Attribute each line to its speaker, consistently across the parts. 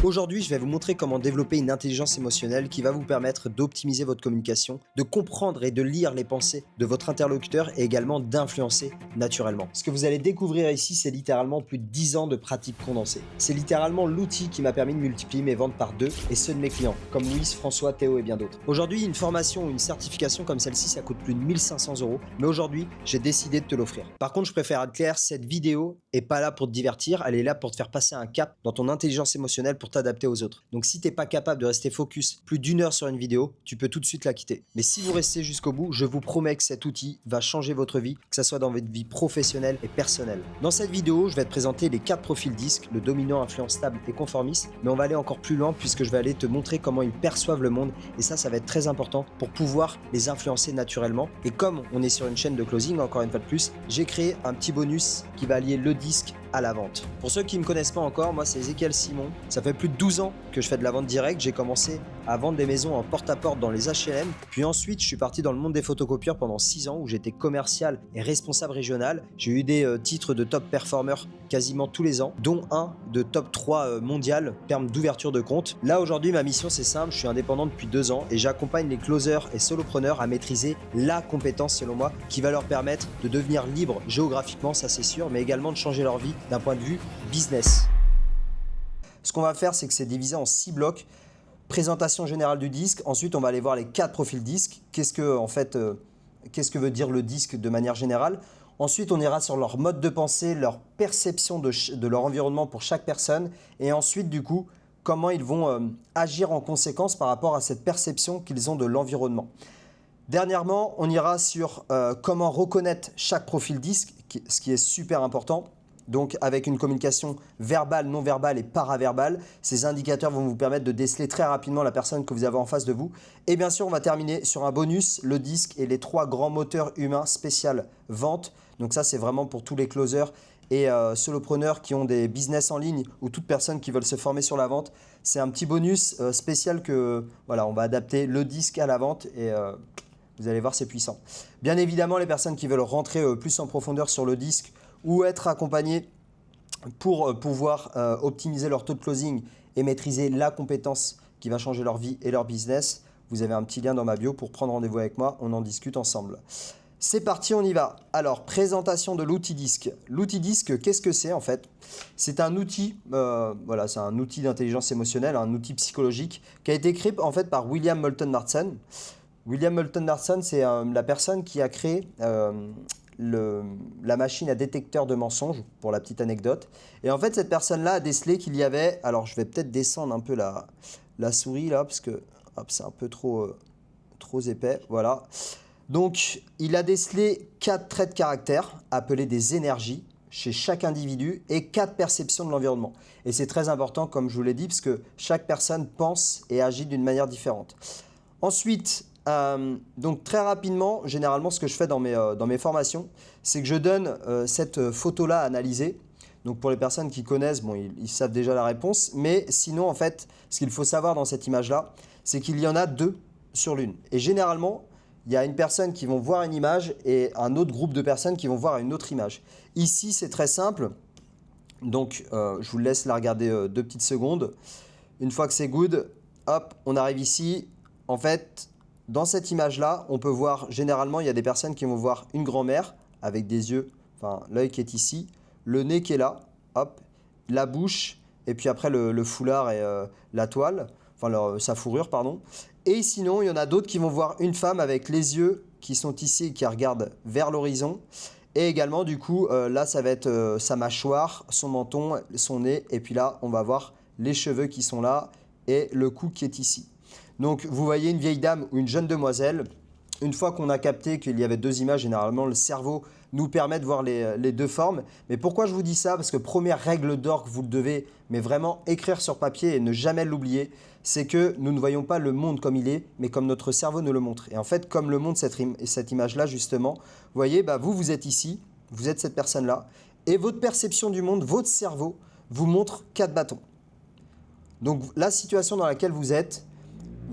Speaker 1: Aujourd'hui, je vais vous montrer comment développer une intelligence émotionnelle qui va vous permettre d'optimiser votre communication, de comprendre et de lire les pensées de votre interlocuteur et également d'influencer naturellement. Ce que vous allez découvrir ici, c'est littéralement plus de 10 ans de pratique condensée. C'est littéralement l'outil qui m'a permis de multiplier mes ventes par 2 et ceux de mes clients, comme Louise, François, Théo et bien d'autres. Aujourd'hui, une formation ou une certification comme celle-ci, ça coûte plus de 1500 €, mais aujourd'hui, j'ai décidé de te l'offrir. Par contre, je préfère être clair, cette vidéo est pas là pour te divertir, elle est là pour te faire passer un cap dans ton intelligence émotionnelle pour t'adapter aux autres. Donc si t'es pas capable de rester focus plus d'1 heure sur une vidéo, tu peux tout de suite la quitter. Mais si vous restez jusqu'au bout, je vous promets que cet outil va changer votre vie, que ce soit dans votre vie professionnelle et personnelle. Dans cette vidéo, je vais te présenter les 4 profils DISC, le dominant, influent, stable et conformiste, mais on va aller encore plus loin puisque je vais aller te montrer comment ils perçoivent le monde et ça va être très important pour pouvoir les influencer naturellement. Et comme on est sur une chaîne de closing, encore une fois de plus, j'ai créé un petit bonus qui va allier le DISC à la vente. Pour ceux qui ne me connaissent pas encore, moi c'est Ezekiel Simon. Ça fait plus de 12 ans que je fais de la vente directe. J'ai commencé à vendre des maisons en porte-à-porte dans les HLM. Puis ensuite, je suis parti dans le monde des photocopieurs pendant 6 ans où j'étais commercial et responsable régional. J'ai eu des titres de top performer quasiment tous les ans, dont un de top 3 mondial en termes d'ouverture de compte. Là aujourd'hui, ma mission c'est simple, je suis indépendant depuis 2 ans et j'accompagne les closers et solopreneurs à maîtriser la compétence selon moi qui va leur permettre de devenir libres géographiquement, ça c'est sûr, mais également de changer leur vie d'un point de vue business. Ce qu'on va faire, c'est que c'est divisé en 6 blocs. Présentation générale du disque. Ensuite, on va aller voir les 4 profils disque. Qu'est-ce que veut dire le disque de manière générale. Ensuite, on ira sur leur mode de pensée, leur perception de leur environnement pour chaque personne. Et ensuite, du coup, comment ils vont agir en conséquence par rapport à cette perception qu'ils ont de l'environnement. Dernièrement, on ira sur comment reconnaître chaque profil disque, ce qui est super important. Donc avec une communication verbale, non verbale et paraverbale, ces indicateurs vont vous permettre de déceler très rapidement la personne que vous avez en face de vous. Et bien sûr, on va terminer sur un bonus, le disque et les 3 grands moteurs humains spécial vente. Donc ça, c'est vraiment pour tous les closers et solopreneurs qui ont des business en ligne ou toute personne qui veulent se former sur la vente. C'est un petit bonus spécial que voilà, on va adapter le disque à la vente et vous allez voir, c'est puissant. Bien évidemment, les personnes qui veulent rentrer plus en profondeur sur le disque ou être accompagnés pour pouvoir optimiser leur taux de closing et maîtriser la compétence qui va changer leur vie et leur business, vous avez un petit lien dans ma bio pour prendre rendez-vous avec moi, on en discute ensemble. C'est parti, on y va. Alors, présentation de l'outil disque. L'outil disque, qu'est-ce que c'est en fait? C'est un outil, voilà, c'est un outil d'intelligence émotionnelle, un outil psychologique qui a été créé en fait par William Moulton Marston. William Moulton Marston, c'est la personne qui a créé la machine à détecteur de mensonges, pour la petite anecdote. Et en fait, cette personne-là a décelé qu'il y avait... Alors, je vais peut-être descendre un peu la souris, là, parce que c'est un peu trop épais. Voilà. Donc, il a décelé 4 traits de caractère, appelés des énergies, chez chaque individu, et 4 perceptions de l'environnement. Et c'est très important, comme je vous l'ai dit, parce que chaque personne pense et agit d'une manière différente. Ensuite... donc très rapidement, généralement ce que je fais dans mes formations, c'est que je donne cette photo-là à analyser. Donc pour les personnes qui connaissent, bon, ils savent déjà la réponse, mais sinon en fait, ce qu'il faut savoir dans cette image-là, c'est qu'il y en a 2 sur l'une. Et généralement, il y a une personne qui vont voir une image et un autre groupe de personnes qui vont voir une autre image. Ici, c'est très simple. Donc je vous laisse la regarder 2 petites secondes. Une fois que c'est good, hop, on arrive ici. En fait... Dans cette image-là, on peut voir, généralement, il y a des personnes qui vont voir une grand-mère avec des yeux, enfin l'œil qui est ici, le nez qui est là, hop, la bouche, et puis après le foulard et la toile, enfin sa fourrure, pardon. Et sinon, il y en a d'autres qui vont voir une femme avec les yeux qui sont ici et qui regardent vers l'horizon. Et également, du coup, là, ça va être sa mâchoire, son menton, son nez, et puis là, on va voir les cheveux qui sont là et le cou qui est ici. Donc vous voyez une vieille dame ou une jeune demoiselle, une fois qu'on a capté qu'il y avait 2 images, généralement le cerveau nous permet de voir les 2 formes. Mais pourquoi je vous dis ça? Parce que première règle d'or que vous le devez, mais vraiment écrire sur papier et ne jamais l'oublier, c'est que nous ne voyons pas le monde comme il est, mais comme notre cerveau nous le montre. Et en fait, comme le montre cette image-là justement, vous voyez, vous êtes ici, vous êtes cette personne-là, et votre perception du monde, votre cerveau, vous montre 4 bâtons. Donc la situation dans laquelle vous êtes,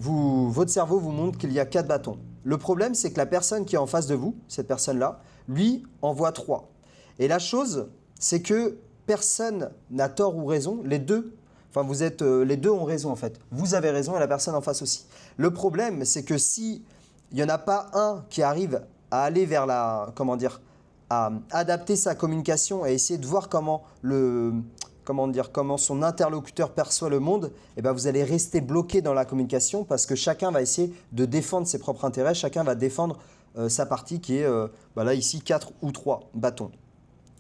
Speaker 1: votre cerveau vous montre qu'il y a 4 bâtons. Le problème, c'est que la personne qui est en face de vous, cette personne-là, lui, en voit 3. Et la chose, c'est que personne n'a tort ou raison. Les deux Enfin, vous êtes, les deux ont raison en fait. Vous avez raison et la personne en face aussi. Le problème, c'est que si il n'y en a pas un qui arrive à aller vers la, comment dire, à adapter sa communication et essayer de voir comment son interlocuteur perçoit le monde, et ben vous allez rester bloqué dans la communication parce que chacun va essayer de défendre ses propres intérêts, chacun va défendre sa partie qui est, là ici, 4 ou 3 bâtons.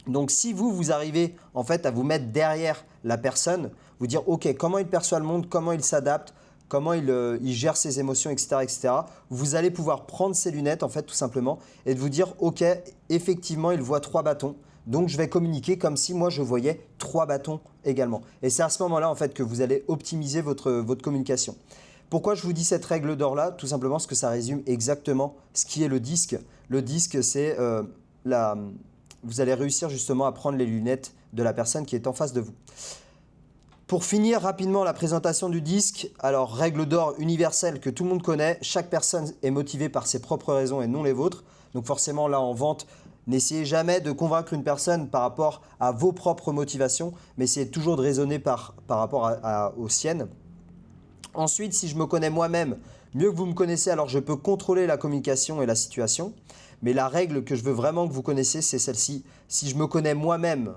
Speaker 1: Donc si vous arrivez en fait à vous mettre derrière la personne, vous dire ok, comment il perçoit le monde, comment il s'adapte, comment il gère ses émotions, etc., vous allez pouvoir prendre ses lunettes en fait tout simplement et de vous dire ok, effectivement il voit 3 bâtons, donc je vais communiquer comme si moi je voyais 3 bâtons également. Et c'est à ce moment-là en fait que vous allez optimiser votre communication. Pourquoi je vous dis cette règle d'or là? Tout simplement parce que ça résume exactement ce qui est le disque. Le disque c'est vous allez réussir justement à prendre les lunettes de la personne qui est en face de vous. Pour finir rapidement la présentation du disque, alors règle d'or universelle que tout le monde connaît, chaque personne est motivée par ses propres raisons et non les vôtres. Donc forcément là en vente, n'essayez jamais de convaincre une personne par rapport à vos propres motivations, mais essayez toujours de raisonner par rapport aux siennes. Ensuite, si je me connais moi-même, mieux que vous me connaissez, alors je peux contrôler la communication et la situation. Mais la règle que je veux vraiment que vous connaissiez, c'est celle-ci. Si je me connais moi-même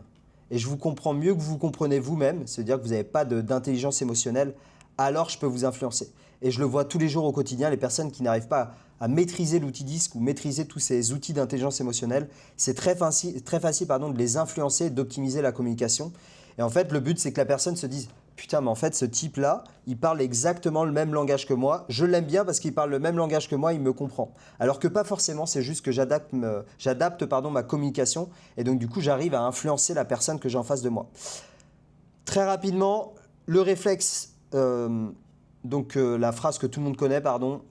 Speaker 1: et je vous comprends mieux que vous comprenez vous-même, c'est-à-dire que vous n'avez pas d'intelligence émotionnelle, alors je peux vous influencer. Et je le vois tous les jours au quotidien, les personnes qui n'arrivent pas à maîtriser l'outil disque ou maîtriser tous ces outils d'intelligence émotionnelle, c'est très facile de les influencer et d'optimiser la communication. Et en fait, le but, c'est que la personne se dise « Putain, mais en fait, ce type-là, il parle exactement le même langage que moi. Je l'aime bien parce qu'il parle le même langage que moi, il me comprend. » Alors que pas forcément, c'est juste que j'adapte ma communication et donc du coup, j'arrive à influencer la personne que j'ai en face de moi. Très rapidement, le réflexe, la phrase que tout le monde connaît,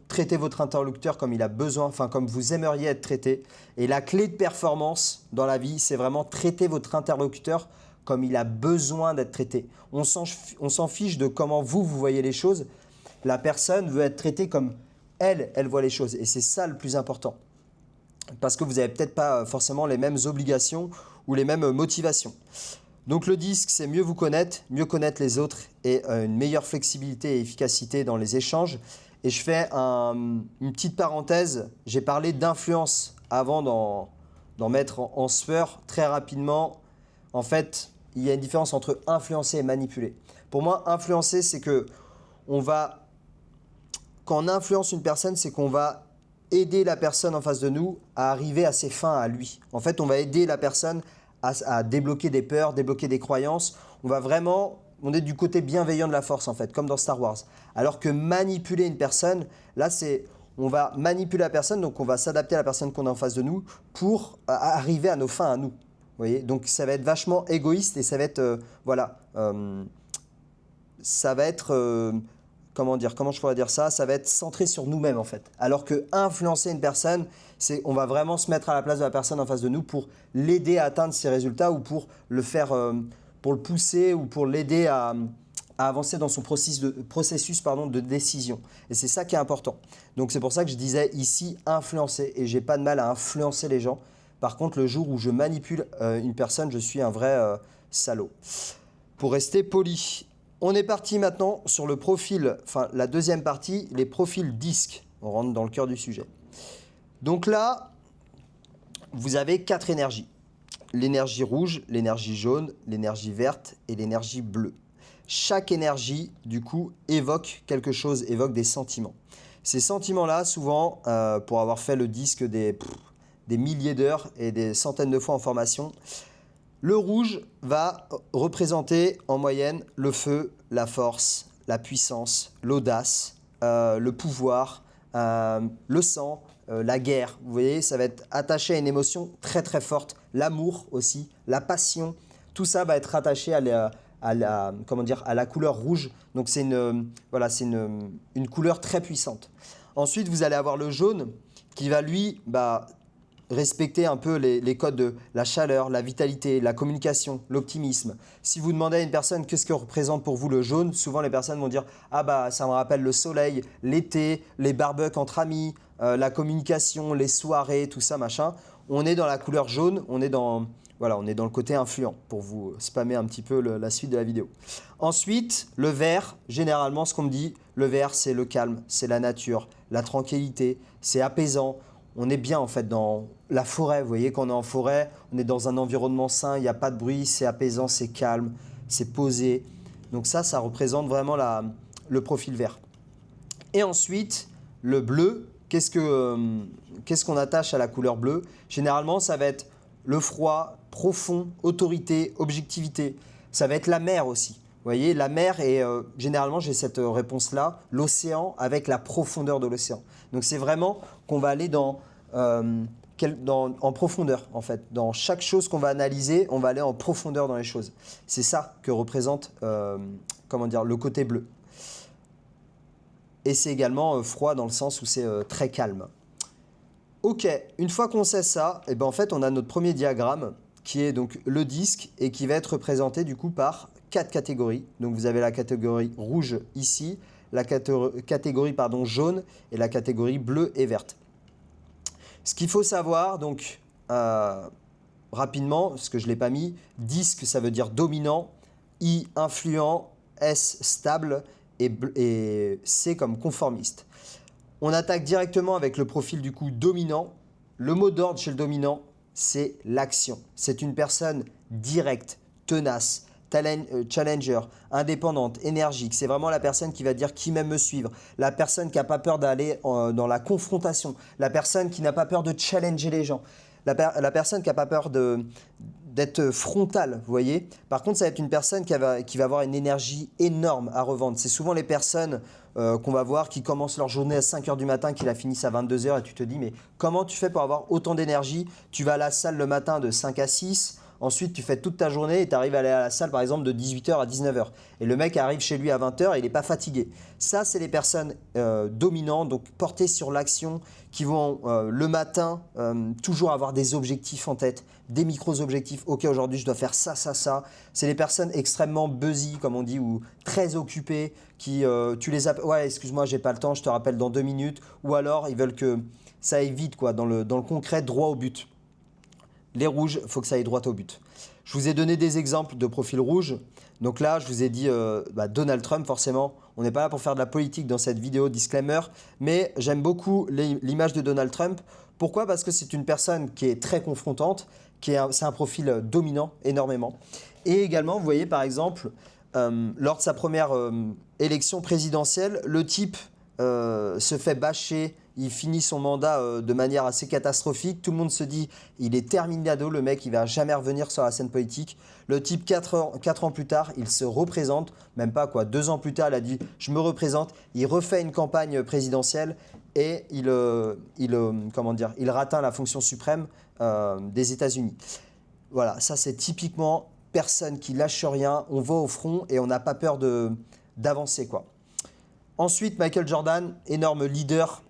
Speaker 1: traitez votre interlocuteur comme il a besoin, enfin comme vous aimeriez être traité. Et la clé de performance dans la vie, c'est vraiment traiter votre interlocuteur comme il a besoin d'être traité. On s'en fiche de comment vous voyez les choses. La personne veut être traitée comme elle voit les choses. Et c'est ça le plus important. Parce que vous n'avez peut-être pas forcément les mêmes obligations ou les mêmes motivations. Donc le disque, c'est mieux vous connaître, mieux connaître les autres et une meilleure flexibilité et efficacité dans les échanges. Et je fais une petite parenthèse. J'ai parlé d'influence avant d'en mettre en sueur très rapidement. En fait, il y a une différence entre influencer et manipuler. Pour moi, influencer, c'est que quand on influence une personne, c'est qu'on va aider la personne en face de nous à arriver à ses fins à lui. En fait, on va aider la personne à débloquer des peurs, débloquer des croyances. On est du côté bienveillant de la force en fait, comme dans Star Wars. Alors que manipuler une personne, là on va manipuler la personne, donc on va s'adapter à la personne qu'on a en face de nous pour arriver à nos fins à nous. Vous voyez, donc ça va être vachement égoïste et ça va être, comment je pourrais dire ça, ça va être centré sur nous-mêmes en fait. Alors que influencer une personne, on va vraiment se mettre à la place de la personne en face de nous pour l'aider à atteindre ses résultats ou pour le faire, pour le pousser ou pour l'aider à avancer dans son processus de décision. Et c'est ça qui est important. Donc c'est pour ça que je disais ici influencer et j'ai pas de mal à influencer les gens. Par contre, le jour où je manipule une personne, je suis un vrai salaud. Pour rester poli. On est parti maintenant sur le profil, la deuxième partie, les profils disques. On rentre dans le cœur du sujet. Donc là, vous avez 4 énergies. L'énergie rouge, l'énergie jaune, l'énergie verte et l'énergie bleue. Chaque énergie, du coup, évoque quelque chose, évoque des sentiments. Ces sentiments-là, souvent, pour avoir fait le disque des milliers d'heures et des centaines de fois en formation, le rouge va représenter en moyenne le feu, la force, la puissance, l'audace, le pouvoir, le sang, la guerre. Vous voyez, ça va être attaché à une émotion très très forte. L'amour aussi, la passion, tout ça va être attaché à la couleur rouge. Donc c'est une couleur très puissante. Ensuite, vous allez avoir le jaune qui va lui respecter un peu les codes de la chaleur, la vitalité, la communication, l'optimisme. Si vous demandez à une personne qu'est-ce que représente pour vous le jaune, souvent les personnes vont dire « Ah bah ça me rappelle le soleil, l'été, les barbecues entre amis, la communication, les soirées, tout ça machin ». On est dans la couleur jaune, on est dans Voilà, on est dans le côté influent pour vous spammer un petit peu la suite de la vidéo. Ensuite, le vert, généralement, ce qu'on me dit, le vert, c'est le calme, c'est la nature, la tranquillité, c'est apaisant. On est bien en fait dans la forêt. Vous voyez, quand on est en forêt, on est dans un environnement sain, il n'y a pas de bruit, c'est apaisant, c'est calme, c'est posé. Donc ça représente vraiment le profil vert. Et ensuite, le bleu, qu'est-ce qu'on attache à la couleur bleue? Généralement, ça va être le froid, profond, autorité, objectivité. Ça va être la mer aussi. Vous voyez, la mer, et généralement, j'ai cette réponse-là, l'océan avec la profondeur de l'océan. Donc, c'est vraiment qu'on va aller en profondeur, en fait. Dans chaque chose qu'on va analyser, on va aller en profondeur dans les choses. C'est ça que représente le côté bleu. Et c'est également froid dans le sens où c'est très calme. Ok, une fois qu'on sait ça, et ben en fait on a notre premier diagramme qui est donc le disque et qui va être représenté du coup par 4 catégories. Donc vous avez la catégorie rouge ici, la catégorie jaune et la catégorie bleue et verte. Ce qu'il faut savoir donc rapidement, parce que je ne l'ai pas mis, disque ça veut dire dominant, I influent, S stable et C comme conformiste. On attaque directement avec le profil du coup dominant. Le mot d'ordre chez le dominant, c'est l'action. C'est une personne directe, tenace, challenger, indépendante, énergique. C'est vraiment la personne qui va dire qui m'aime me suivre. La personne qui n'a pas peur d'aller dans la confrontation. La personne qui n'a pas peur de challenger les gens. La personne qui n'a pas peur d'être frontale, vous voyez. Par contre, ça va être une personne qui va avoir une énergie énorme à revendre. C'est souvent les personnes qu'on va voir qui commencent leur journée à 5 h du matin, qui la finissent à 22 h et tu te dis mais comment tu fais pour avoir autant d'énergie? Tu vas à la salle le matin de 5 à 6, ensuite tu fais toute ta journée et tu arrives à aller à la salle par exemple de 18 h à 19 h. Et le mec arrive chez lui à 20 h et il n'est pas fatigué. Ça, c'est les personnes dominantes, donc portées sur l'action, qui vont le matin toujours avoir des objectifs en tête, des micro-objectifs. Ok, aujourd'hui je dois faire ça, ça, ça. C'est les personnes extrêmement busy, comme on dit, ou très occupées, qui tu les appelles, ouais, excuse-moi, j'ai pas le temps, je te rappelle dans 2 minutes. Ou alors ils veulent que ça aille vite, quoi, dans le concret, droit au but. Les rouges, il faut que ça aille droit au but. Je vous ai donné des exemples de profils rouges. Donc là, je vous ai dit Donald Trump, forcément. On n'est pas là pour faire de la politique dans cette vidéo, disclaimer. Mais j'aime beaucoup l'image de Donald Trump. Pourquoi? Parce que c'est une personne qui est très confrontante, c'est un profil dominant énormément. Et également, vous voyez par exemple, lors de sa première élection présidentielle, le type se fait bâcher, il finit son mandat de manière assez catastrophique. Tout le monde se dit il est terminado, le mec, il va jamais revenir sur la scène politique. Le type, 4 ans plus tard, il se représente, même pas quoi, 2 ans plus tard, il a dit je me représente. Il refait une campagne présidentielle et il atteint la fonction suprême des États-Unis. Voilà, ça c'est typiquement personne qui lâche rien, on va au front et on n'a pas peur d'avancer, quoi. Ensuite, Michael Jordan, énorme leader.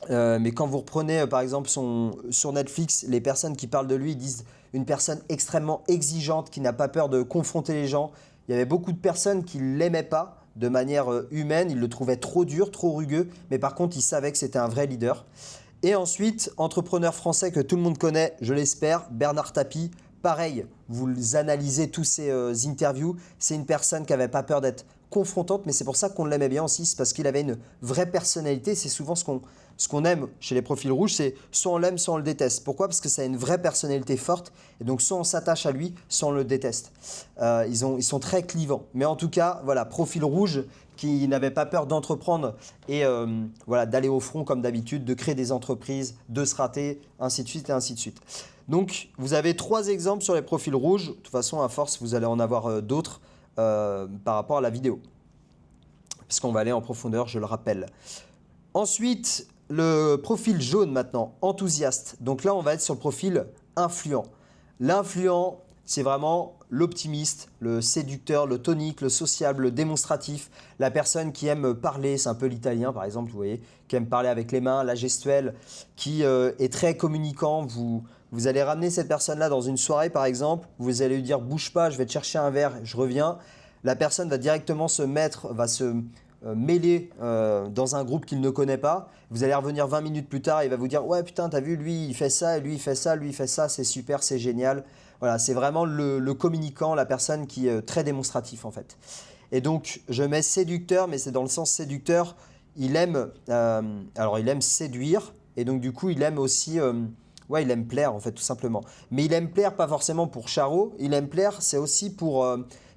Speaker 1: Mais quand vous reprenez par exemple sur Netflix, les personnes qui parlent de lui disent une personne extrêmement exigeante qui n'a pas peur de confronter les gens. Il y avait beaucoup de personnes qui ne l'aimaient pas de manière humaine, ils le trouvaient trop dur, trop rugueux, mais par contre ils savaient que c'était un vrai leader. Et ensuite, entrepreneur français que tout le monde connaît, je l'espère, Bernard Tapie. Pareil, vous analysez tous ces interviews, c'est une personne qui n'avait pas peur d'être confrontante, mais c'est pour ça qu'on l'aimait bien aussi, c'est parce qu'il avait une vraie personnalité. C'est souvent ce qu'on aime chez les profils rouges, c'est soit on l'aime, soit on le déteste. Pourquoi? Parce que ça a une vraie personnalité forte, et donc soit on s'attache à lui, soit on le déteste. Ils sont très clivants. Mais en tout cas, voilà, profil rouge qui n'avait pas peur d'entreprendre et d'aller au front comme d'habitude, de créer des entreprises, de se rater, ainsi de suite et ainsi de suite. Donc, vous avez 3 exemples sur les profils rouges. De toute façon, à force, vous allez en avoir d'autres par rapport à la vidéo. Puisqu'on va aller en profondeur, je le rappelle. Ensuite, le profil jaune maintenant, enthousiaste. Donc là, on va être sur le profil influent. L'influent, c'est vraiment l'optimiste, le séducteur, le tonique, le sociable, le démonstratif, la personne qui aime parler, c'est un peu l'italien par exemple, vous voyez, qui aime parler avec les mains, la gestuelle, qui est très communicant. Vous allez ramener cette personne-là dans une soirée par exemple, vous allez lui dire bouge pas, je vais te chercher un verre, je reviens. La personne va directement se mêler dans un groupe qu'il ne connaît pas. Vous allez revenir 20 minutes plus tard, il va vous dire ouais putain t'as vu, lui il fait ça, lui il fait ça, lui il fait ça, c'est super, c'est génial. Voilà, c'est vraiment le communicant, la personne qui est très démonstratif en fait. Et donc, je mets séducteur, mais c'est dans le sens séducteur. Alors il aime séduire, et donc du coup, il aime aussi, ouais, il aime plaire en fait, tout simplement. Mais il aime plaire pas forcément pour Charo, il aime plaire, c'est aussi pour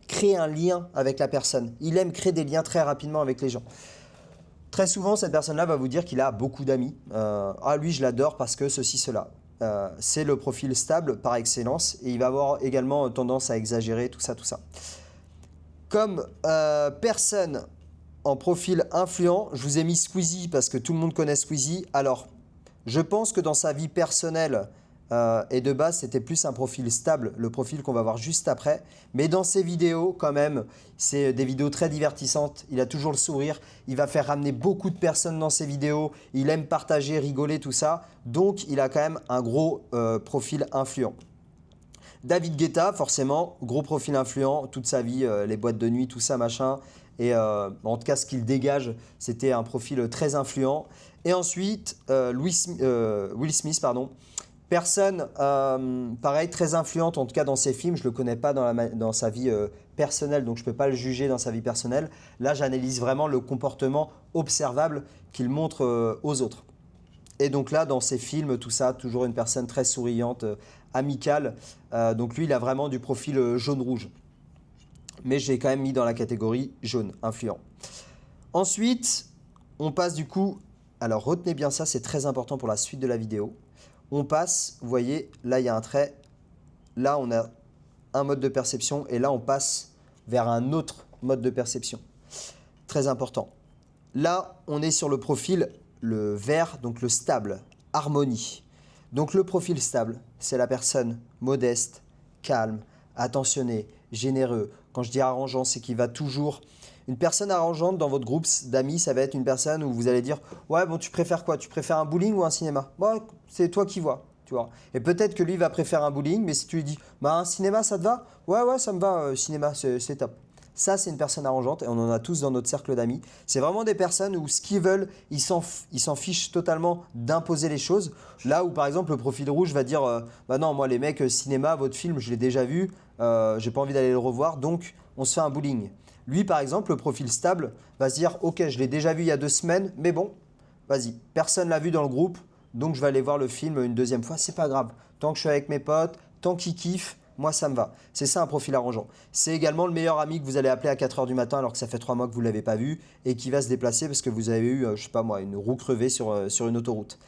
Speaker 1: créer un lien avec la personne. Il aime créer des liens très rapidement avec les gens. Très souvent, cette personne-là va vous dire qu'il a beaucoup d'amis. Ah, lui, je l'adore parce que ceci, cela. C'est le profil stable par excellence, et il va avoir également tendance à exagérer, tout ça, tout ça. Comme personne en profil influent, je vous ai mis Squeezie parce que tout le monde connaît Squeezie. Alors, je pense que dans sa vie personnelle et de base, c'était plus un profil stable, le profil qu'on va voir juste après. Mais dans ses vidéos, quand même, c'est des vidéos très divertissantes. Il a toujours le sourire. Il va faire ramener beaucoup de personnes dans ses vidéos. Il aime partager, rigoler, tout ça. Donc, il a quand même un gros profil influent. David Guetta, forcément, gros profil influent, toute sa vie, les boîtes de nuit, tout ça, machin. Et en tout cas, ce qu'il dégage, c'était un profil très influent. Et ensuite, Will Smith, pardon. Personne, pareil, très influente, en tout cas dans ses films. Je ne le connais pas dans sa vie personnelle, donc je ne peux pas le juger dans sa vie personnelle. Là, j'analyse vraiment le comportement observable qu'il montre aux autres. Et donc là, dans ses films, tout ça, toujours une personne très souriante, amicale. Donc lui, il a vraiment du profil jaune-rouge. Mais j'ai quand même mis dans la catégorie jaune, influent. Ensuite, on passe du coup... Alors retenez bien ça, c'est très important pour la suite de la vidéo. On passe, vous voyez, là il y a un trait. Là, on a un mode de perception. Et là, on passe vers un autre mode de perception. Très important. Là, on est sur le profil, le vert, donc le stable, harmonie. Donc le profil stable, c'est la personne modeste, calme, attentionnée, généreux. Quand je dis arrangeant, c'est qu'il va toujours... Une personne arrangeante dans votre groupe d'amis, ça va être une personne où vous allez dire « Ouais, bon, tu préfères quoi? Tu préfères un bowling ou un cinéma ?» Bon, c'est toi qui vois, tu vois. Et peut-être que lui va préférer un bowling, mais si tu lui dis « Bah, un cinéma, ça te va? » Ouais, ouais, ça me va, cinéma, c'est top. Ça, c'est une personne arrangeante et on en a tous dans notre cercle d'amis. C'est vraiment des personnes où ce qu'ils veulent, ils s'en fichent totalement d'imposer les choses. Là où, par exemple, le profil rouge va dire bah non, moi, les mecs, cinéma, votre film, je l'ai déjà vu, j'ai pas envie d'aller le revoir, donc on se fait un bowling. Lui, par exemple, le profil stable va se dire ok, je l'ai déjà vu il y a 2 semaines, mais bon, vas-y, personne l'a vu dans le groupe, donc je vais aller voir le film une deuxième fois, c'est pas grave. Tant que je suis avec mes potes, tant qu'ils kiffent, moi, ça me va. C'est ça un profil arrangeant. C'est également le meilleur ami que vous allez appeler à 4 h du matin alors que ça fait 3 mois que vous ne l'avez pas vu et qui va se déplacer parce que vous avez eu, je sais pas moi, une roue crevée sur une autoroute.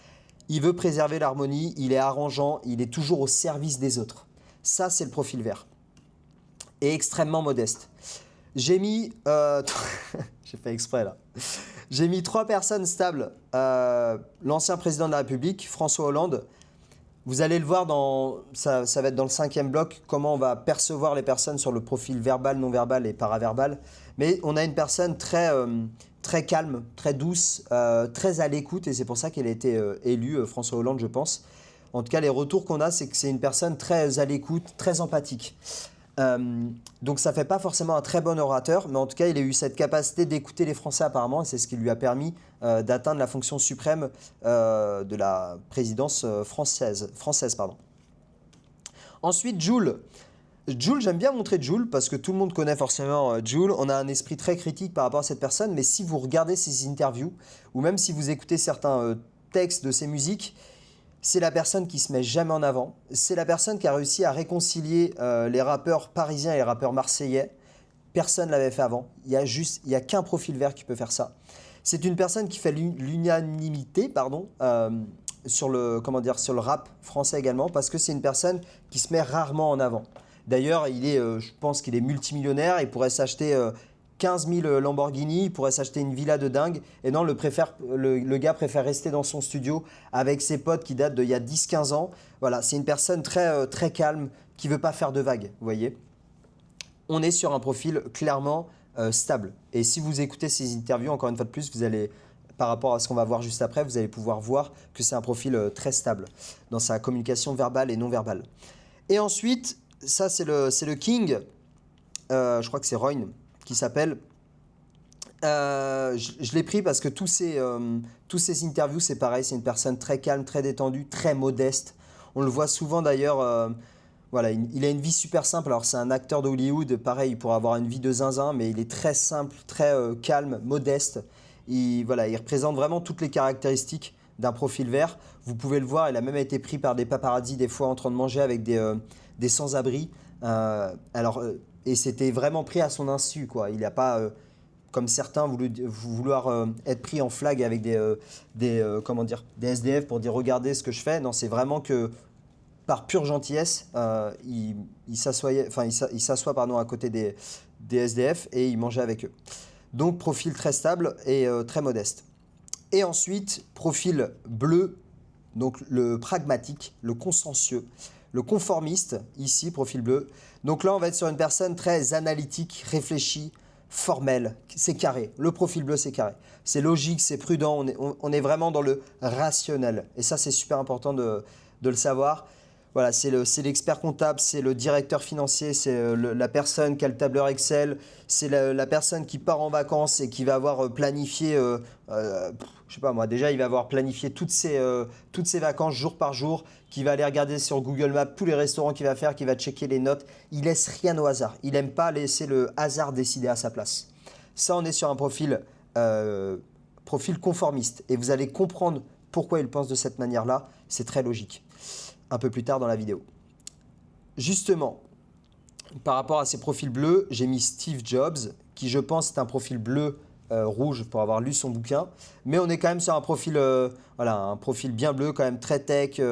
Speaker 1: Il veut préserver l'harmonie, il est arrangeant, il est toujours au service des autres. Ça, c'est le profil vert. Et extrêmement modeste. J'ai mis... J'ai fait exprès là. J'ai mis 3 personnes stables. L'ancien président de la République, François Hollande. Vous allez le voir, ça va être dans le 5e bloc, comment on va percevoir les personnes sur le profil verbal, non-verbal et paraverbal. Mais on a une personne très calme, très douce, très à l'écoute, et c'est pour ça qu'elle a été élue, François Hollande, je pense. En tout cas, les retours qu'on a, c'est que c'est une personne très à l'écoute, très empathique. Donc ça ne fait pas forcément un très bon orateur, mais en tout cas, il a eu cette capacité d'écouter les Français apparemment, et c'est ce qui lui a permis d'atteindre la fonction suprême de la présidence française. Pardon. Ensuite, Jul. Jul, j'aime bien montrer Jul parce que tout le monde connaît forcément Jul. On a un esprit très critique par rapport à cette personne, mais si vous regardez ses interviews, ou même si vous écoutez certains textes de ses musiques, c'est la personne qui se met jamais en avant. C'est la personne qui a réussi à réconcilier les rappeurs parisiens et les rappeurs marseillais. Personne ne l'avait fait avant. Il y a qu'un profil vert qui peut faire ça. C'est une personne qui fait l'unanimité, sur le rap français également, parce que c'est une personne qui se met rarement en avant. D'ailleurs, je pense qu'il est multimillionnaire. Il pourrait s'acheter 15 000 Lamborghini, il pourrait s'acheter une villa de dingue. Et non, le gars préfère rester dans son studio avec ses potes qui datent d'il y a 10-15 ans. Voilà, c'est une personne très calme qui ne veut pas faire de vagues, vous voyez. On est sur un profil clairement stable. Et si vous écoutez ces interviews, encore une fois de plus, vous allez, par rapport à ce qu'on va voir juste après, vous allez pouvoir voir que c'est un profil très stable dans sa communication verbale et non verbale. Et ensuite, ça c'est le King, je crois que c'est Royne, qui s'appelle. Je l'ai pris parce que tous ces interviews, c'est pareil, c'est une personne très calme, très détendue, très modeste. On le voit souvent d'ailleurs. Voilà, il a une vie super simple. Alors c'est un acteur de Hollywood, pareil, il pourrait avoir une vie de zinzin, mais il est très simple, très calme, modeste. Voilà, il représente vraiment toutes les caractéristiques d'un profil vert. Vous pouvez le voir, il a même été pris par des paparazzis des fois en train de manger avec des sans-abri. Et c'était vraiment pris à son insu, quoi. Il n'a pas, comme certains, vouloir être pris en flag avec comment dire, des SDF pour dire regardez ce que je fais. Non, c'est vraiment que par pure gentillesse, il s'assoit pardon, à côté des SDF et il mangeait avec eux. Donc profil très stable et très modeste. Et ensuite, profil bleu, donc le pragmatique, le consciencieux, le conformiste, ici, profil bleu. Donc là, on va être sur une personne très analytique, réfléchie, formelle, c'est carré. Le profil bleu, c'est carré. C'est logique, c'est prudent, on est vraiment dans le rationnel. Et ça, c'est super important de le savoir. Voilà, c'est l'expert comptable, c'est le directeur financier, c'est la personne qui a le tableur Excel, c'est la personne qui part en vacances et qui va avoir planifié, je sais pas moi, déjà il va avoir planifié toutes ses vacances jour par jour, qui va aller regarder sur Google Maps tous les restaurants qu'il va faire, qui va checker les notes. Il laisse rien au hasard. Il n'aime pas laisser le hasard décider à sa place. Ça, on est sur un profil conformiste et vous allez comprendre pourquoi il pense de cette manière-là. C'est très logique. Un peu plus tard dans la vidéo. Justement, par rapport à ces profils bleus, j'ai mis Steve Jobs, qui je pense est un profil bleu rouge pour avoir lu son bouquin, mais on est quand même sur un profil, un profil bien bleu, quand même très tech,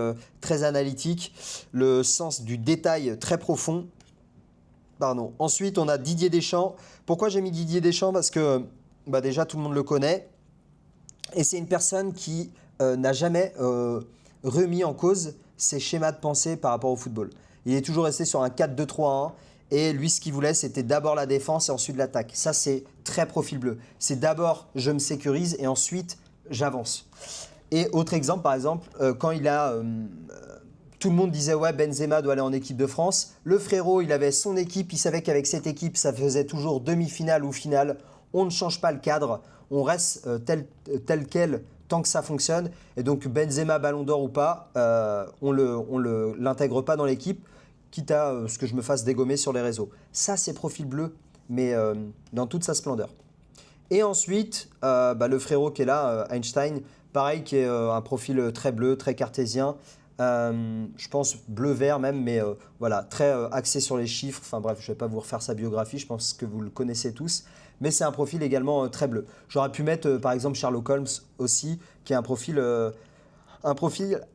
Speaker 1: très analytique, le sens du détail très profond. Pardon. Ensuite, on a Didier Deschamps. Pourquoi j'ai mis Didier Deschamps? Parce que déjà tout le monde le connaît, et c'est une personne qui n'a jamais remis en cause ses schémas de pensée par rapport au football. Il est toujours resté sur un 4-2-3-1 et lui, ce qu'il voulait, c'était d'abord la défense et ensuite l'attaque. Ça, c'est très profil bleu. C'est d'abord, je me sécurise et ensuite, j'avance. Et autre exemple, par exemple, quand il a... tout le monde disait, ouais, Benzema doit aller en équipe de France. Le frérot, il avait son équipe, il savait qu'avec cette équipe, ça faisait toujours demi-finale ou finale. On ne change pas le cadre, on reste tel quel tant que ça fonctionne. Et donc Benzema, Ballon d'Or ou pas, on l'intègre pas dans l'équipe, quitte à ce que je me fasse dégommer sur les réseaux. Ça, c'est profil bleu, mais dans toute sa splendeur. Et ensuite, le frérot qui est là, Einstein, pareil, qui est un profil très bleu, très cartésien. Je pense bleu-vert même, mais voilà, très axé sur les chiffres. Enfin bref, je ne vais pas vous refaire sa biographie, je pense que vous le connaissez tous. Mais c'est un profil également très bleu. J'aurais pu mettre par exemple Sherlock Holmes aussi, qui est un profil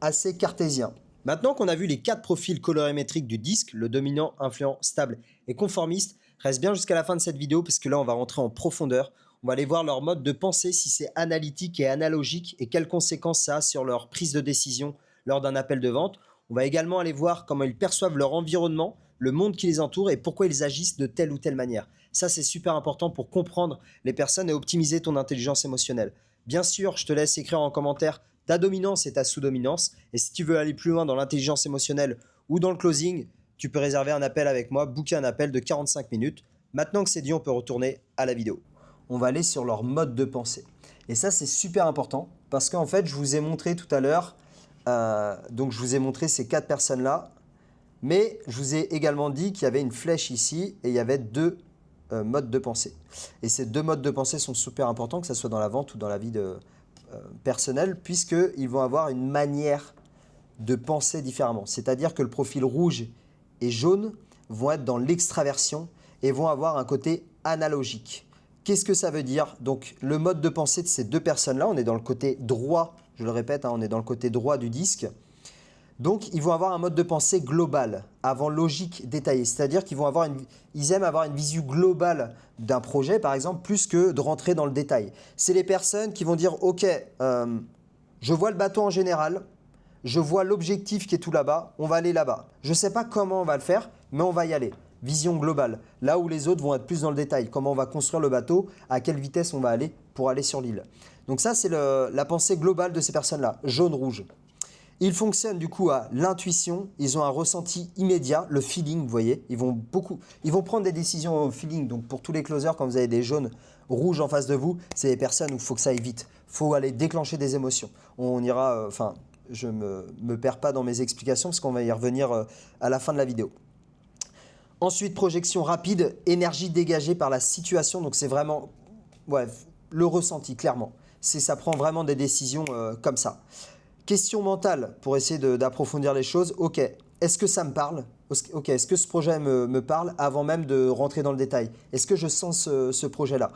Speaker 1: assez cartésien. Maintenant qu'on a vu les 4 profils colorimétriques du disque, le dominant, influent, stable et conformiste, reste bien jusqu'à la fin de cette vidéo parce que là on va rentrer en profondeur. On va aller voir leur mode de pensée, si c'est analytique et analogique et quelles conséquences ça a sur leur prise de décision lors d'un appel de vente. On va également aller voir comment ils perçoivent leur environnement, le monde qui les entoure et pourquoi ils agissent de telle ou telle manière. Ça, c'est super important pour comprendre les personnes et optimiser ton intelligence émotionnelle. Bien sûr, je te laisse écrire en commentaire ta dominance et ta sous-dominance. Et si tu veux aller plus loin dans l'intelligence émotionnelle ou dans le closing, tu peux réserver un appel avec moi, booker un appel de 45 minutes. Maintenant que c'est dit, on peut retourner à la vidéo. On va aller sur leur mode de pensée. Et ça, c'est super important parce qu'en fait, je vous ai montré tout à l'heure, donc je vous ai montré ces 4 personnes-là, mais je vous ai également dit qu'il y avait une flèche ici et il y avait 2 modes de pensée. Et ces 2 modes de pensée sont super importants, que ce soit dans la vente ou dans la vie personnelle, puisqu'ils vont avoir une manière de penser différemment. C'est-à-dire que le profil rouge et jaune vont être dans l'extraversion et vont avoir un côté analogique. Qu'est-ce que ça veut dire? Donc le mode de pensée de ces 2 personnes-là, on est dans le côté droit, je le répète, on est dans le côté droit du disque. Donc, ils vont avoir un mode de pensée global, avant logique détaillée. C'est-à-dire qu'ils aiment avoir une vision globale d'un projet, par exemple, plus que de rentrer dans le détail. C'est les personnes qui vont dire, OK, je vois le bateau en général, je vois l'objectif qui est tout là-bas, on va aller là-bas. Je ne sais pas comment on va le faire, mais on va y aller. Vision globale. Là où les autres vont être plus dans le détail. Comment on va construire le bateau, à quelle vitesse on va aller pour aller sur l'île. Donc ça, c'est la pensée globale de ces personnes-là, jaune-rouge. Ils fonctionnent du coup à l'intuition, ils ont un ressenti immédiat, le feeling, vous voyez. Ils vont prendre des décisions au feeling. Donc pour tous les closers, quand vous avez des jaunes rouges en face de vous, c'est des personnes où il faut que ça aille vite. Il faut aller déclencher des émotions. On ira, je me perds pas dans mes explications parce qu'on va y revenir à la fin de la vidéo. Ensuite, projection rapide, énergie dégagée par la situation. Donc c'est vraiment le ressenti, clairement. Ça prend vraiment des décisions comme ça. Question mentale pour essayer d'approfondir les choses. Ok, est-ce que ça me parle? Ok, est-ce que ce projet me parle avant même de rentrer dans le détail? Est-ce que je sens ce projet-là?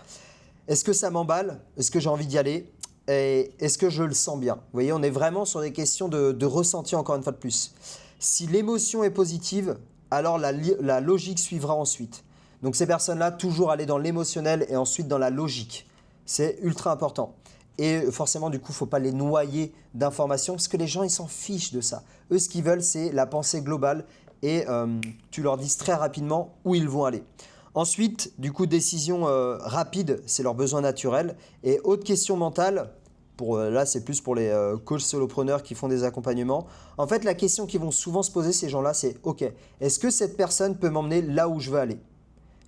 Speaker 1: Est-ce que ça m'emballe? Est-ce que j'ai envie d'y aller? Et est-ce que je le sens bien? Vous voyez, on est vraiment sur des questions de ressenti encore une fois de plus. Si l'émotion est positive, alors la logique suivra ensuite. Donc ces personnes-là, toujours aller dans l'émotionnel et ensuite dans la logique. C'est ultra important. Et forcément, du coup, il ne faut pas les noyer d'informations parce que les gens, ils s'en fichent de ça. Eux, ce qu'ils veulent, c'est la pensée globale et tu leur dis très rapidement où ils vont aller. Ensuite, du coup, décision rapide, c'est leur besoin naturel. Et autre question mentale, là, c'est plus pour les coachs solopreneurs qui font des accompagnements. En fait, la question qu'ils vont souvent se poser, ces gens-là, c'est « Ok, est-ce que cette personne peut m'emmener là où je veux aller ?»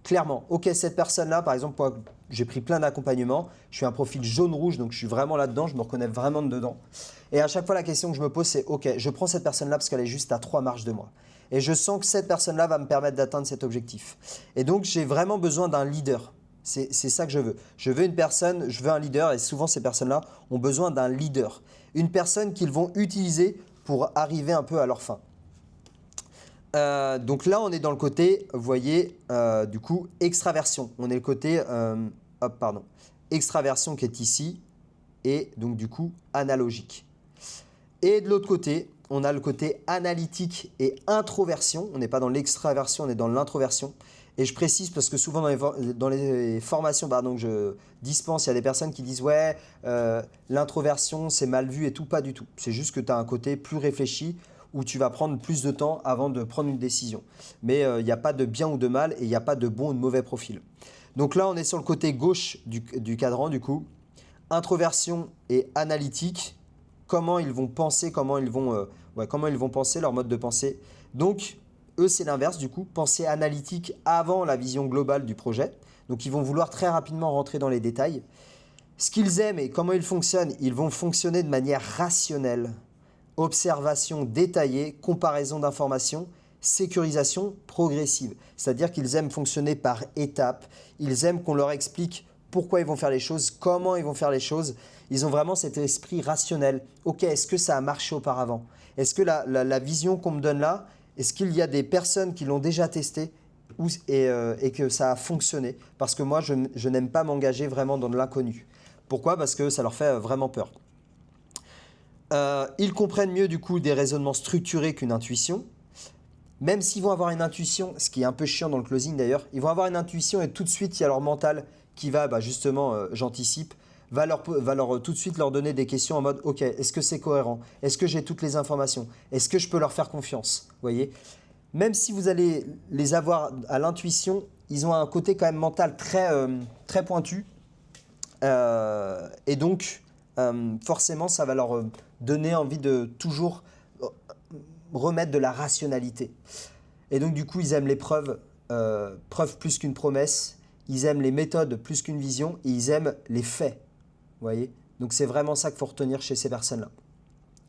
Speaker 1: Clairement, ok, cette personne-là, par exemple, moi, j'ai pris plein d'accompagnements, je suis un profil jaune-rouge, donc je suis vraiment là-dedans, je me reconnais vraiment dedans. Et à chaque fois, la question que je me pose, c'est ok, je prends cette personne-là parce qu'elle est juste à 3 marches de moi. Et je sens que cette personne-là va me permettre d'atteindre cet objectif. Et donc, j'ai vraiment besoin d'un leader. C'est ça que je veux. Je veux une personne, je veux un leader, et souvent, ces personnes-là ont besoin d'un leader. Une personne qu'ils vont utiliser pour arriver un peu à leur fin. Donc là, on est dans le côté, vous voyez, du coup, extraversion. On est le côté, extraversion qui est ici, et donc du coup, analogique. Et de l'autre côté, on a le côté analytique et introversion. On n'est pas dans l'extraversion, on est dans l'introversion. Et je précise parce que souvent dans les formations que je dispense, il y a des personnes qui disent « Ouais, l'introversion, c'est mal vu et tout ». Pas du tout. C'est juste que tu as un côté plus réfléchi où tu vas prendre plus de temps avant de prendre une décision. Mais il n'y a pas de bien ou de mal et il n'y a pas de bon ou de mauvais profil. Donc là, on est sur le côté gauche du cadran, du coup. Introversion et analytique. Comment ils vont penser, comment ils vont penser, leur mode de pensée. Donc, eux, c'est l'inverse, du coup. Pensée analytique avant la vision globale du projet. Donc, ils vont vouloir très rapidement rentrer dans les détails. Ce qu'ils aiment et comment ils fonctionnent, ils vont fonctionner de manière rationnelle. Observation détaillée, comparaison d'informations, sécurisation progressive. C'est-à-dire qu'ils aiment fonctionner par étapes, ils aiment qu'on leur explique pourquoi ils vont faire les choses, comment ils vont faire les choses. Ils ont vraiment cet esprit rationnel. Ok, est-ce que ça a marché auparavant? Est-ce que la vision qu'on me donne là, est-ce qu'il y a des personnes qui l'ont déjà testé et que ça a fonctionné? Parce que moi, je n'aime pas m'engager vraiment dans de l'inconnu. Pourquoi? Parce que ça leur fait vraiment peur. Ils comprennent mieux du coup des raisonnements structurés qu'une intuition. Même s'ils vont avoir une intuition, ce qui est un peu chiant dans le closing d'ailleurs, ils vont avoir une intuition et tout de suite il y a leur mental qui va, justement, j'anticipe, va leur tout de suite leur donner des questions en mode ok, est-ce que c'est cohérent? Est-ce que j'ai toutes les informations? Est-ce que je peux leur faire confiance? Vous voyez? Même si vous allez les avoir à l'intuition, ils ont un côté quand même mental très pointu. Et donc, forcément, ça va leur donner envie de toujours remettre de la rationalité. Et donc, du coup, ils aiment les preuves, preuves plus qu'une promesse. Ils aiment les méthodes plus qu'une vision. Et ils aiment les faits. Vous voyez? Donc, c'est vraiment ça qu'il faut retenir chez ces personnes-là.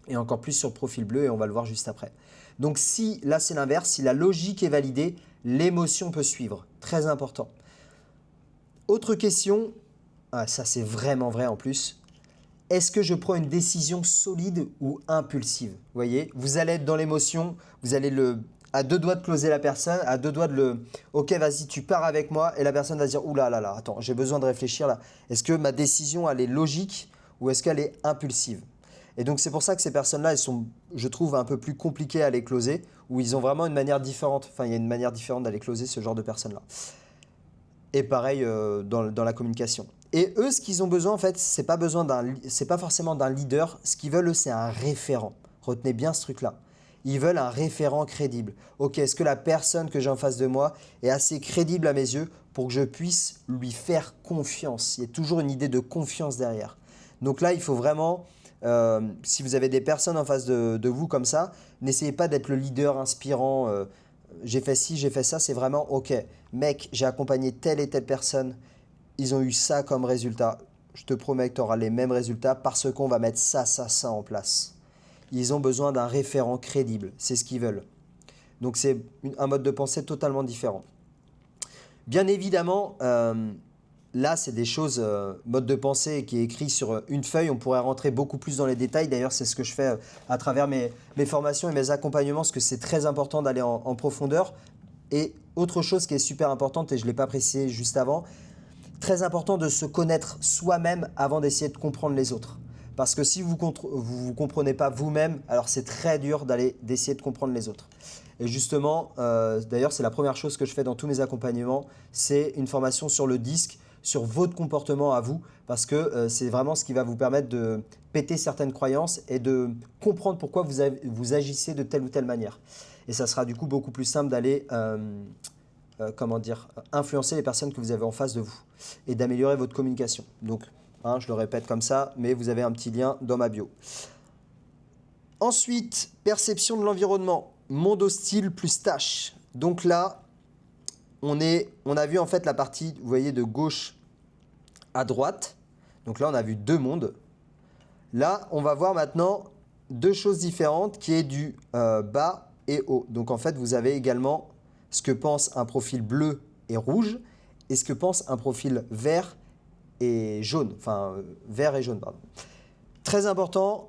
Speaker 1: Et encore plus sur le profil bleu, et on va le voir juste après. Donc, là, c'est l'inverse. Si la logique est validée, l'émotion peut suivre. Très important. Autre question. Ah, ça, c'est vraiment vrai en plus. Est-ce que je prends une décision solide ou impulsive? Vous voyez, vous allez être dans l'émotion, vous allez à 2 doigts de closer la personne, à 2 doigts ok, vas-y, tu pars avec moi, et la personne va se dire, oula, là, attends, j'ai besoin de réfléchir là. Est-ce que ma décision, elle est logique ou est-ce qu'elle est impulsive? Et donc, c'est pour ça que ces personnes-là, elles sont, je trouve, un peu plus compliquées à les closer, où ils ont vraiment une manière différente, enfin, il y a une manière différente d'aller closer ce genre de personnes-là. Et pareil dans la communication. Et eux, ce qu'ils ont besoin, en fait, c'est pas forcément d'un leader. Ce qu'ils veulent, eux, c'est un référent. Retenez bien ce truc-là. Ils veulent un référent crédible. Ok, est-ce que la personne que j'ai en face de moi est assez crédible à mes yeux pour que je puisse lui faire confiance? Il y a toujours une idée de confiance derrière. Donc là, il faut vraiment, si vous avez des personnes en face de vous comme ça, n'essayez pas d'être le leader inspirant. J'ai fait ci, j'ai fait ça, c'est vraiment ok. Mec, j'ai accompagné telle et telle personne. Ils ont eu ça comme résultat. Je te promets que tu auras les mêmes résultats parce qu'on va mettre ça en place. ils ont besoin d'un référent crédible. C'est ce qu'ils veulent. Donc c'est un mode de pensée totalement différent. Bien évidemment, là c'est des choses, mode de pensée qui est écrit sur une feuille. On pourrait rentrer beaucoup plus dans les détails. D'ailleurs, c'est ce que je fais à travers mes formations et mes accompagnements, parce que c'est très important d'aller en profondeur. Et autre chose qui est super importante, et je ne l'ai pas précisé juste avant, très important de se connaître soi-même avant d'essayer de comprendre les autres. Parce que si vous ne vous comprenez pas vous-même, alors c'est très dur d'essayer de comprendre les autres. Et justement, d'ailleurs, c'est la première chose que je fais dans tous mes accompagnements, c'est une formation sur le disque, sur votre comportement à vous, parce que c'est vraiment ce qui va vous permettre de péter certaines croyances et de comprendre pourquoi vous agissez de telle ou telle manière. Et ça sera du coup beaucoup plus simple d'aller influencer les personnes que vous avez en face de vous et d'améliorer votre communication. Donc, je le répète comme ça, mais vous avez un petit lien dans ma bio. Ensuite, perception de l'environnement, monde hostile plus tâche. Donc là, on a vu en fait la partie, vous voyez, de gauche à droite. Donc là, on a vu deux mondes. Là, on va voir maintenant deux choses différentes qui est du bas et haut. Donc en fait, vous avez également ce que pense un profil bleu et rouge et ce que pense un profil vert et jaune. Enfin, vert et jaune, pardon. Très important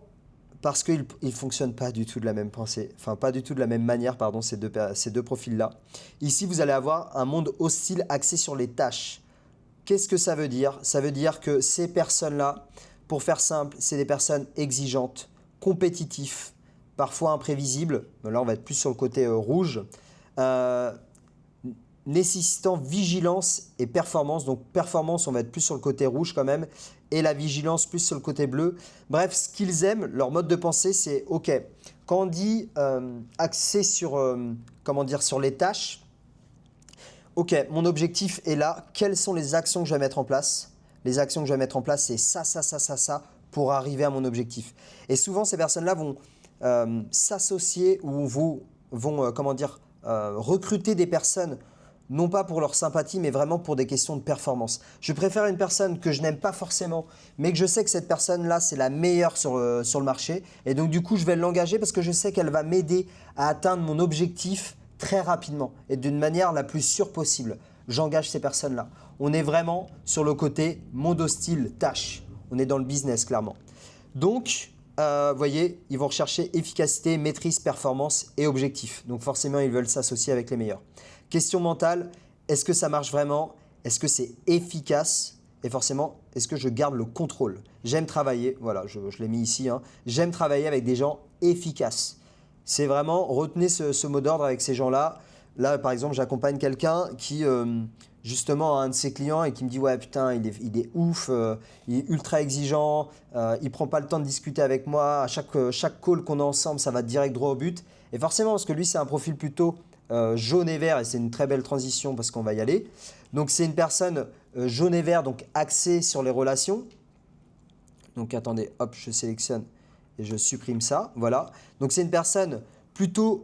Speaker 1: parce qu'ils ne fonctionnent pas du tout de la même pensée. Enfin, pas du tout de la même manière, pardon, ces deux profils-là. Ici, vous allez avoir un monde hostile axé sur les tâches. Qu'est-ce que ça veut dire? Ça veut dire que ces personnes-là, pour faire simple, c'est des personnes exigeantes, compétitives, parfois imprévisibles. Là, on va être plus sur le côté rouge. Nécessitant vigilance et performance. Donc performance, on va être plus sur le côté rouge quand même, et la vigilance plus sur le côté bleu. Bref, ce qu'ils aiment, leur mode de pensée, c'est OK. Quand on dit axé sur, sur les tâches, OK, mon objectif est là. Quelles sont les actions que je vais mettre en place? Les actions que je vais mettre en place, c'est ça pour arriver à mon objectif. Et souvent, ces personnes-là vont s'associer ou vont recruter des personnes non pas pour leur sympathie, mais vraiment pour des questions de performance. Je préfère une personne que je n'aime pas forcément, mais que je sais que cette personne-là, c'est la meilleure sur le marché. Et donc, du coup, je vais l'engager parce que je sais qu'elle va m'aider à atteindre mon objectif très rapidement et d'une manière la plus sûre possible. J'engage ces personnes-là. On est vraiment sur le côté monde hostile, tâche. On est dans le business, clairement. Donc, vous voyez, ils vont rechercher efficacité, maîtrise, performance et objectif. Donc, forcément, ils veulent s'associer avec les meilleurs. Question mentale, est-ce que ça marche vraiment? Est-ce que c'est efficace? Et forcément, est-ce que je garde le contrôle? J'aime travailler, voilà, je l'ai mis ici, j'aime travailler avec des gens efficaces. C'est vraiment, retenez ce mot d'ordre avec ces gens-là. Là, par exemple, j'accompagne quelqu'un qui, justement, a un de ses clients et qui me dit « Ouais, putain, il est ouf, il est ultra exigeant, il prend pas le temps de discuter avec moi. À chaque call qu'on a ensemble, ça va direct droit au but. » Et forcément, parce que lui, c'est un profil plutôt jaune et vert, et c'est une très belle transition parce qu'on va y aller. Donc, c'est une personne jaune et vert, donc axée sur les relations. Donc, attendez, hop, je sélectionne et je supprime ça. Voilà. Donc, c'est une personne plutôt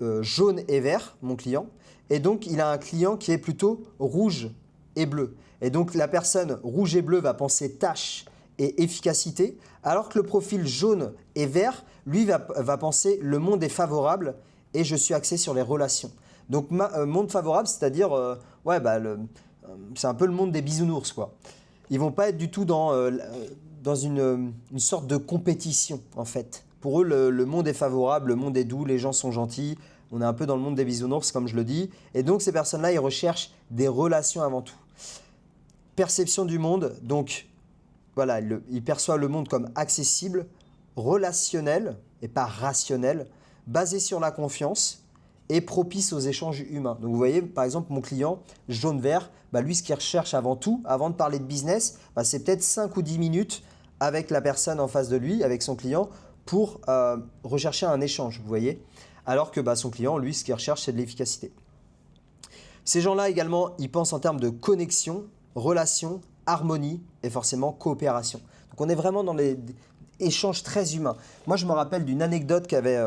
Speaker 1: jaune et vert, mon client. Et donc, il a un client qui est plutôt rouge et bleu. Et donc, la personne rouge et bleu va penser tâche et efficacité, alors que le profil jaune et vert, lui, va penser le monde est favorable et je suis axé sur les relations. Donc, monde favorable, c'est-à-dire, c'est un peu le monde des bisounours, quoi. Ils vont pas être du tout dans une sorte de compétition, en fait. Pour eux, le monde est favorable, le monde est doux, les gens sont gentils. On est un peu dans le monde des bisounours, comme je le dis. Et donc, ces personnes-là, ils recherchent des relations avant tout. Perception du monde, donc, voilà, ils perçoivent le monde comme accessible, relationnel et pas rationnel, basé sur la confiance et propice aux échanges humains. Donc, vous voyez, par exemple, mon client jaune-vert, lui, ce qu'il recherche avant tout, avant de parler de business, c'est peut-être 5 ou 10 minutes avec la personne en face de lui, avec son client, pour rechercher un échange, vous voyez. Alors que son client, lui, ce qu'il recherche, c'est de l'efficacité. Ces gens-là également, ils pensent en termes de connexion, relation, harmonie et forcément coopération. Donc on est vraiment dans les échanges très humains. Moi, je me rappelle d'une anecdote qu'avait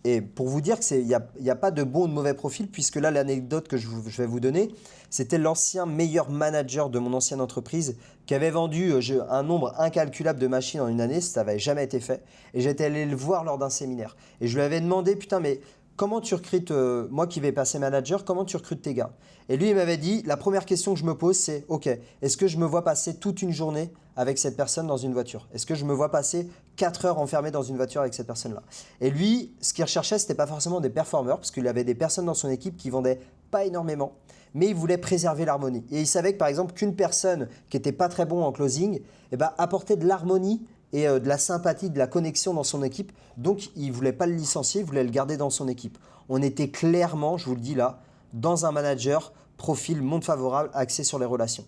Speaker 1: Et pour vous dire qu'il n'y a pas de bon ou de mauvais profil, puisque là, l'anecdote que je vais vous donner, c'était l'ancien meilleur manager de mon ancienne entreprise qui avait vendu un nombre incalculable de machines en une année, ça n'avait jamais été fait. Et j'étais allé le voir lors d'un séminaire. Et je lui avais demandé, putain, mais comment tu recrutes, moi qui vais passer manager, comment tu recrutes tes gars? Et lui, il m'avait dit, la première question que je me pose, c'est, ok, est-ce que je me vois passer toute une journée avec cette personne dans une voiture? Est-ce que je me vois passer 4 heures enfermé dans une voiture avec cette personne-là? Et lui, ce qu'il recherchait, ce n'était pas forcément des performeurs, parce qu'il avait des personnes dans son équipe qui vendaient pas énormément, mais il voulait préserver l'harmonie. Et il savait que par exemple, qu'une personne qui n'était pas très bon en closing, eh ben, apportait de l'harmonie et de la sympathie, de la connexion dans son équipe. Donc, il ne voulait pas le licencier, il voulait le garder dans son équipe. On était clairement, je vous le dis là, dans un manager, profil monde favorable, axé sur les relations.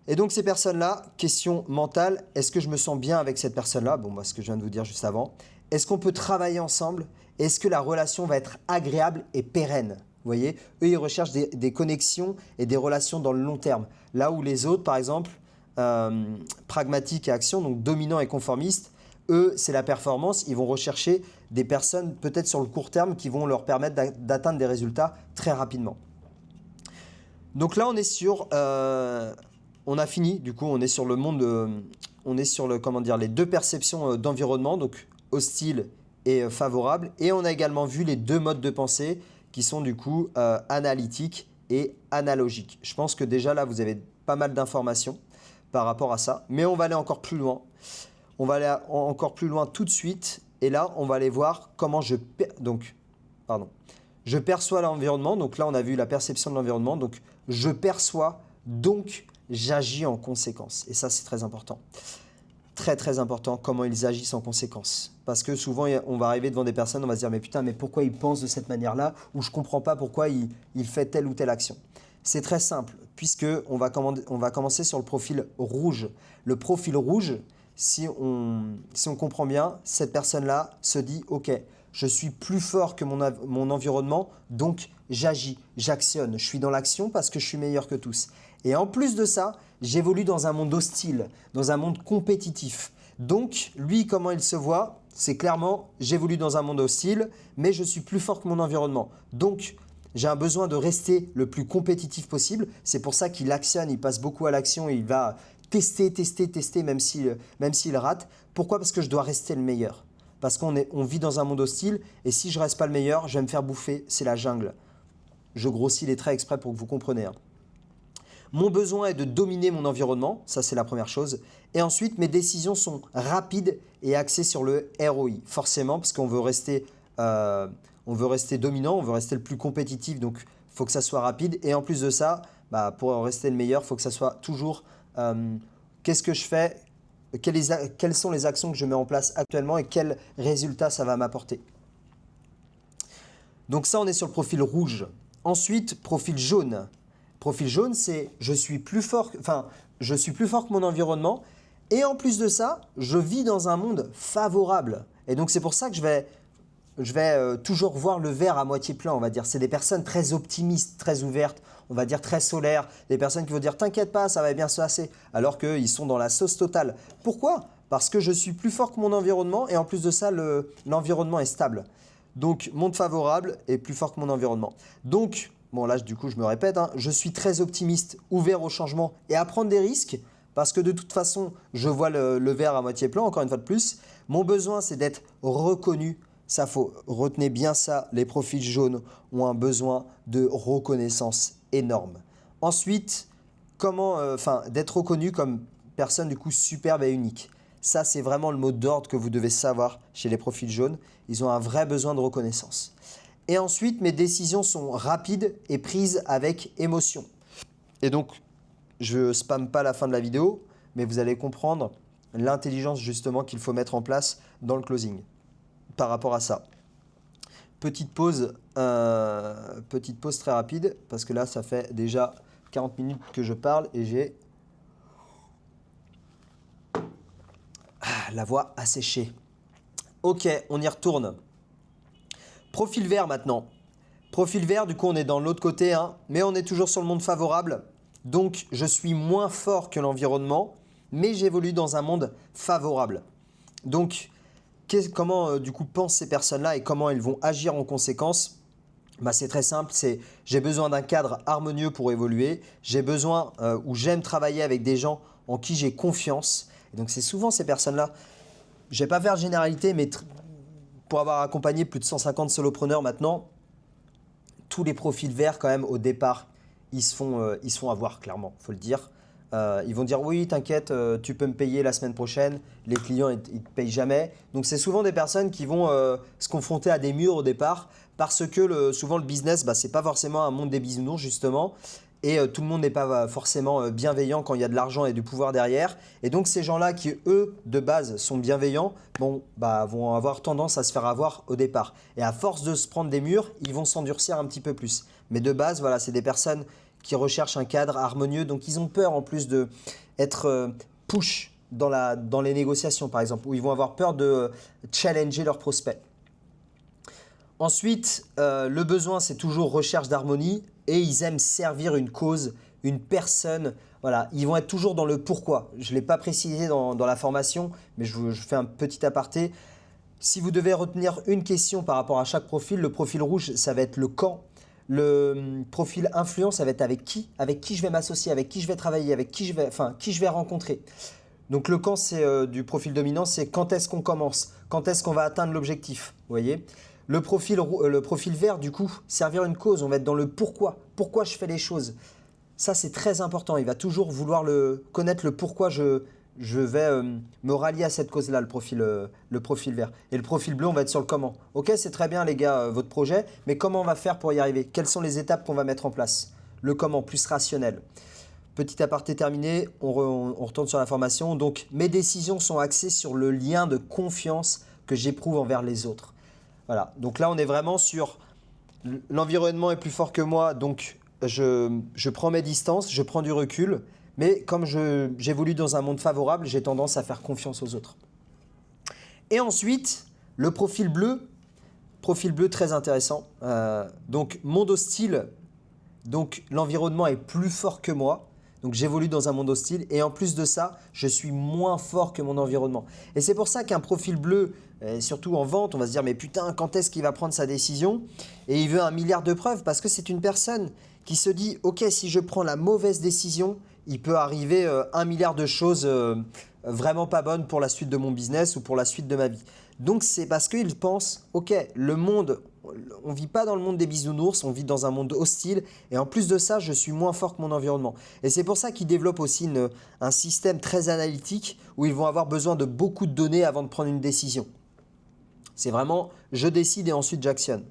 Speaker 1: Et donc ces personnes-là, question mentale, est-ce que je me sens bien avec cette personne-là? Bon, ce que je viens de vous dire juste avant. Est-ce qu'on peut travailler ensemble? Est-ce que la relation va être agréable et pérenne? Vous voyez, eux, ils recherchent des connexions et des relations dans le long terme. Là où les autres, par exemple, pragmatiques et action, donc dominants et conformistes, eux, c'est la performance. Ils vont rechercher des personnes peut-être sur le court terme qui vont leur permettre d'atteindre des résultats très rapidement. Donc là, on est sur... on a fini, du coup, on est sur le monde, on est sur les deux perceptions d'environnement, donc hostile et favorable. Et on a également vu les deux modes de pensée qui sont du coup analytiques et analogiques. Je pense que déjà là, vous avez pas mal d'informations par rapport à ça, mais on va aller encore plus loin. On va aller encore plus loin tout de suite. Et là, on va aller voir comment je perçois l'environnement. Donc là, on a vu la perception de l'environnement. Donc, je perçois, donc j'agis en conséquence. Et ça, c'est très important. Très, très important, comment ils agissent en conséquence. Parce que souvent, on va arriver devant des personnes, on va se dire, mais putain, mais pourquoi il pense de cette manière-là? Ou je ne comprends pas pourquoi il fait telle ou telle action. C'est très simple, puisque on va commencer sur le profil rouge. Le profil rouge, si on comprend bien, cette personne-là se dit, ok, je suis plus fort que mon environnement, donc j'agis, j'actionne. Je suis dans l'action parce que je suis meilleur que tous. Et en plus de ça, j'évolue dans un monde hostile, dans un monde compétitif. Donc, lui, comment il se voit? C'est clairement, j'évolue dans un monde hostile, mais je suis plus fort que mon environnement. Donc, j'ai un besoin de rester le plus compétitif possible. C'est pour ça qu'il actionne, il passe beaucoup à l'action, il va tester, même s'il rate. Pourquoi? Parce que je dois rester le meilleur. Parce qu'on vit dans un monde hostile, et si je ne reste pas le meilleur, je vais me faire bouffer, c'est la jungle. Je grossis les traits exprès pour que vous compreniez. Mon besoin est de dominer mon environnement, ça c'est la première chose. Et ensuite, mes décisions sont rapides et axées sur le ROI. Forcément, parce qu'on veut rester dominant, on veut rester le plus compétitif, donc il faut que ça soit rapide. Et en plus de ça, pour rester le meilleur, il faut que ça soit toujours qu'est-ce que je fais, quelles sont les actions que je mets en place actuellement et quels résultats ça va m'apporter. Donc ça, on est sur le profil rouge. Ensuite, profil jaune. Profil jaune, c'est je suis plus fort que mon environnement et en plus de ça, je vis dans un monde favorable. Et donc c'est pour ça que je vais toujours voir le verre à moitié plein, on va dire. C'est des personnes très optimistes, très ouvertes, on va dire très solaires, des personnes qui vont dire t'inquiète pas, ça va bien se passer, alors qu'ils sont dans la sauce totale. Pourquoi? Parce que je suis plus fort que mon environnement et en plus de ça, l'environnement est stable. Donc monde favorable et plus fort que mon environnement. Donc bon là du coup je me répète, je suis très optimiste, ouvert au changement et à prendre des risques parce que de toute façon je vois le verre à moitié plein, encore une fois de plus. Mon besoin c'est d'être reconnu, ça retenez bien ça, les profils jaunes ont un besoin de reconnaissance énorme. Ensuite, d'être reconnu comme personne du coup superbe et unique. Ça c'est vraiment le mot d'ordre que vous devez savoir chez les profils jaunes, ils ont un vrai besoin de reconnaissance. Et ensuite, mes décisions sont rapides et prises avec émotion. Et donc, je ne spamme pas la fin de la vidéo, mais vous allez comprendre l'intelligence justement qu'il faut mettre en place dans le closing par rapport à ça. Petite pause très rapide, parce que là, ça fait déjà 40 minutes que je parle et j'ai la voix asséchée. Ok, on y retourne. Profil vert maintenant. Profil vert, du coup, on est dans l'autre côté, mais on est toujours sur le monde favorable. Donc, je suis moins fort que l'environnement, mais j'évolue dans un monde favorable. Donc, Comment du coup pensent ces personnes-là et comment elles vont agir en conséquence? Bah, c'est très simple, c'est j'ai besoin d'un cadre harmonieux pour évoluer, j'ai besoin ou j'aime travailler avec des gens en qui j'ai confiance. Et donc c'est souvent ces personnes-là, je ne vais pas faire généralité, mais pour avoir accompagné plus de 150 solopreneurs maintenant, tous les profils verts quand même au départ, ils se font avoir clairement, faut le dire. Ils vont dire oui, t'inquiète, tu peux me payer la semaine prochaine. Les clients, ils ne te payent jamais. Donc c'est souvent des personnes qui vont se confronter à des murs au départ parce que souvent le business, bah, c'est pas forcément un monde des bisounours justement. Et tout le monde n'est pas forcément bienveillant quand il y a de l'argent et du pouvoir derrière. Et donc ces gens-là qui, eux, de base, sont bienveillants, bon, bah, vont avoir tendance à se faire avoir au départ. Et à force de se prendre des murs, ils vont s'endurcir un petit peu plus. Mais de base, voilà, c'est des personnes qui recherchent un cadre harmonieux. Donc ils ont peur en plus d'être push dans les négociations, par exemple, où ils vont avoir peur de challenger leurs prospects. Ensuite, le besoin, c'est toujours recherche d'harmonie et ils aiment servir une cause, une personne. Voilà, ils vont être toujours dans le pourquoi. Je ne l'ai pas précisé dans la formation, mais je fais un petit aparté. Si vous devez retenir une question par rapport à chaque profil, le profil rouge, ça va être le quand. Le profil influent, ça va être avec qui je vais m'associer, avec qui je vais travailler, avec qui je vais rencontrer. Donc le quand, c'est du profil dominant, c'est quand est-ce qu'on commence, quand est-ce qu'on va atteindre l'objectif, vous voyez. Le profil vert, du coup, servir une cause, on va être dans le pourquoi je fais les choses. Ça, c'est très important, il va toujours vouloir connaître le pourquoi je vais me rallier à cette cause-là, le profil vert. Et le profil bleu, on va être sur le comment. Ok, c'est très bien les gars, votre projet, mais comment on va faire pour y arriver? Quelles sont les étapes qu'on va mettre en place? Le comment, plus rationnel. Petit aparté terminé, on retourne sur la formation. Donc, mes décisions sont axées sur le lien de confiance que j'éprouve envers les autres. Voilà, donc là, on est vraiment sur l'environnement est plus fort que moi, donc je prends mes distances, je prends du recul, mais comme j'évolue dans un monde favorable, j'ai tendance à faire confiance aux autres. Et ensuite, le profil bleu très intéressant. Donc, monde hostile, donc l'environnement est plus fort que moi. Donc j'évolue dans un monde hostile et en plus de ça, je suis moins fort que mon environnement. Et c'est pour ça qu'un profil bleu, surtout en vente, on va se dire mais putain, quand est-ce qu'il va prendre sa décision? Et il veut 1 milliard de preuves parce que c'est une personne qui se dit ok, si je prends la mauvaise décision, il peut arriver 1 milliard de choses vraiment pas bonnes pour la suite de mon business ou pour la suite de ma vie. Donc c'est parce qu'il pense ok, le monde, on ne vit pas dans le monde des bisounours, on vit dans un monde hostile et en plus de ça, je suis moins fort que mon environnement. Et c'est pour ça qu'ils développent aussi un système très analytique où ils vont avoir besoin de beaucoup de données avant de prendre une décision. C'est vraiment je décide et ensuite j'actionne.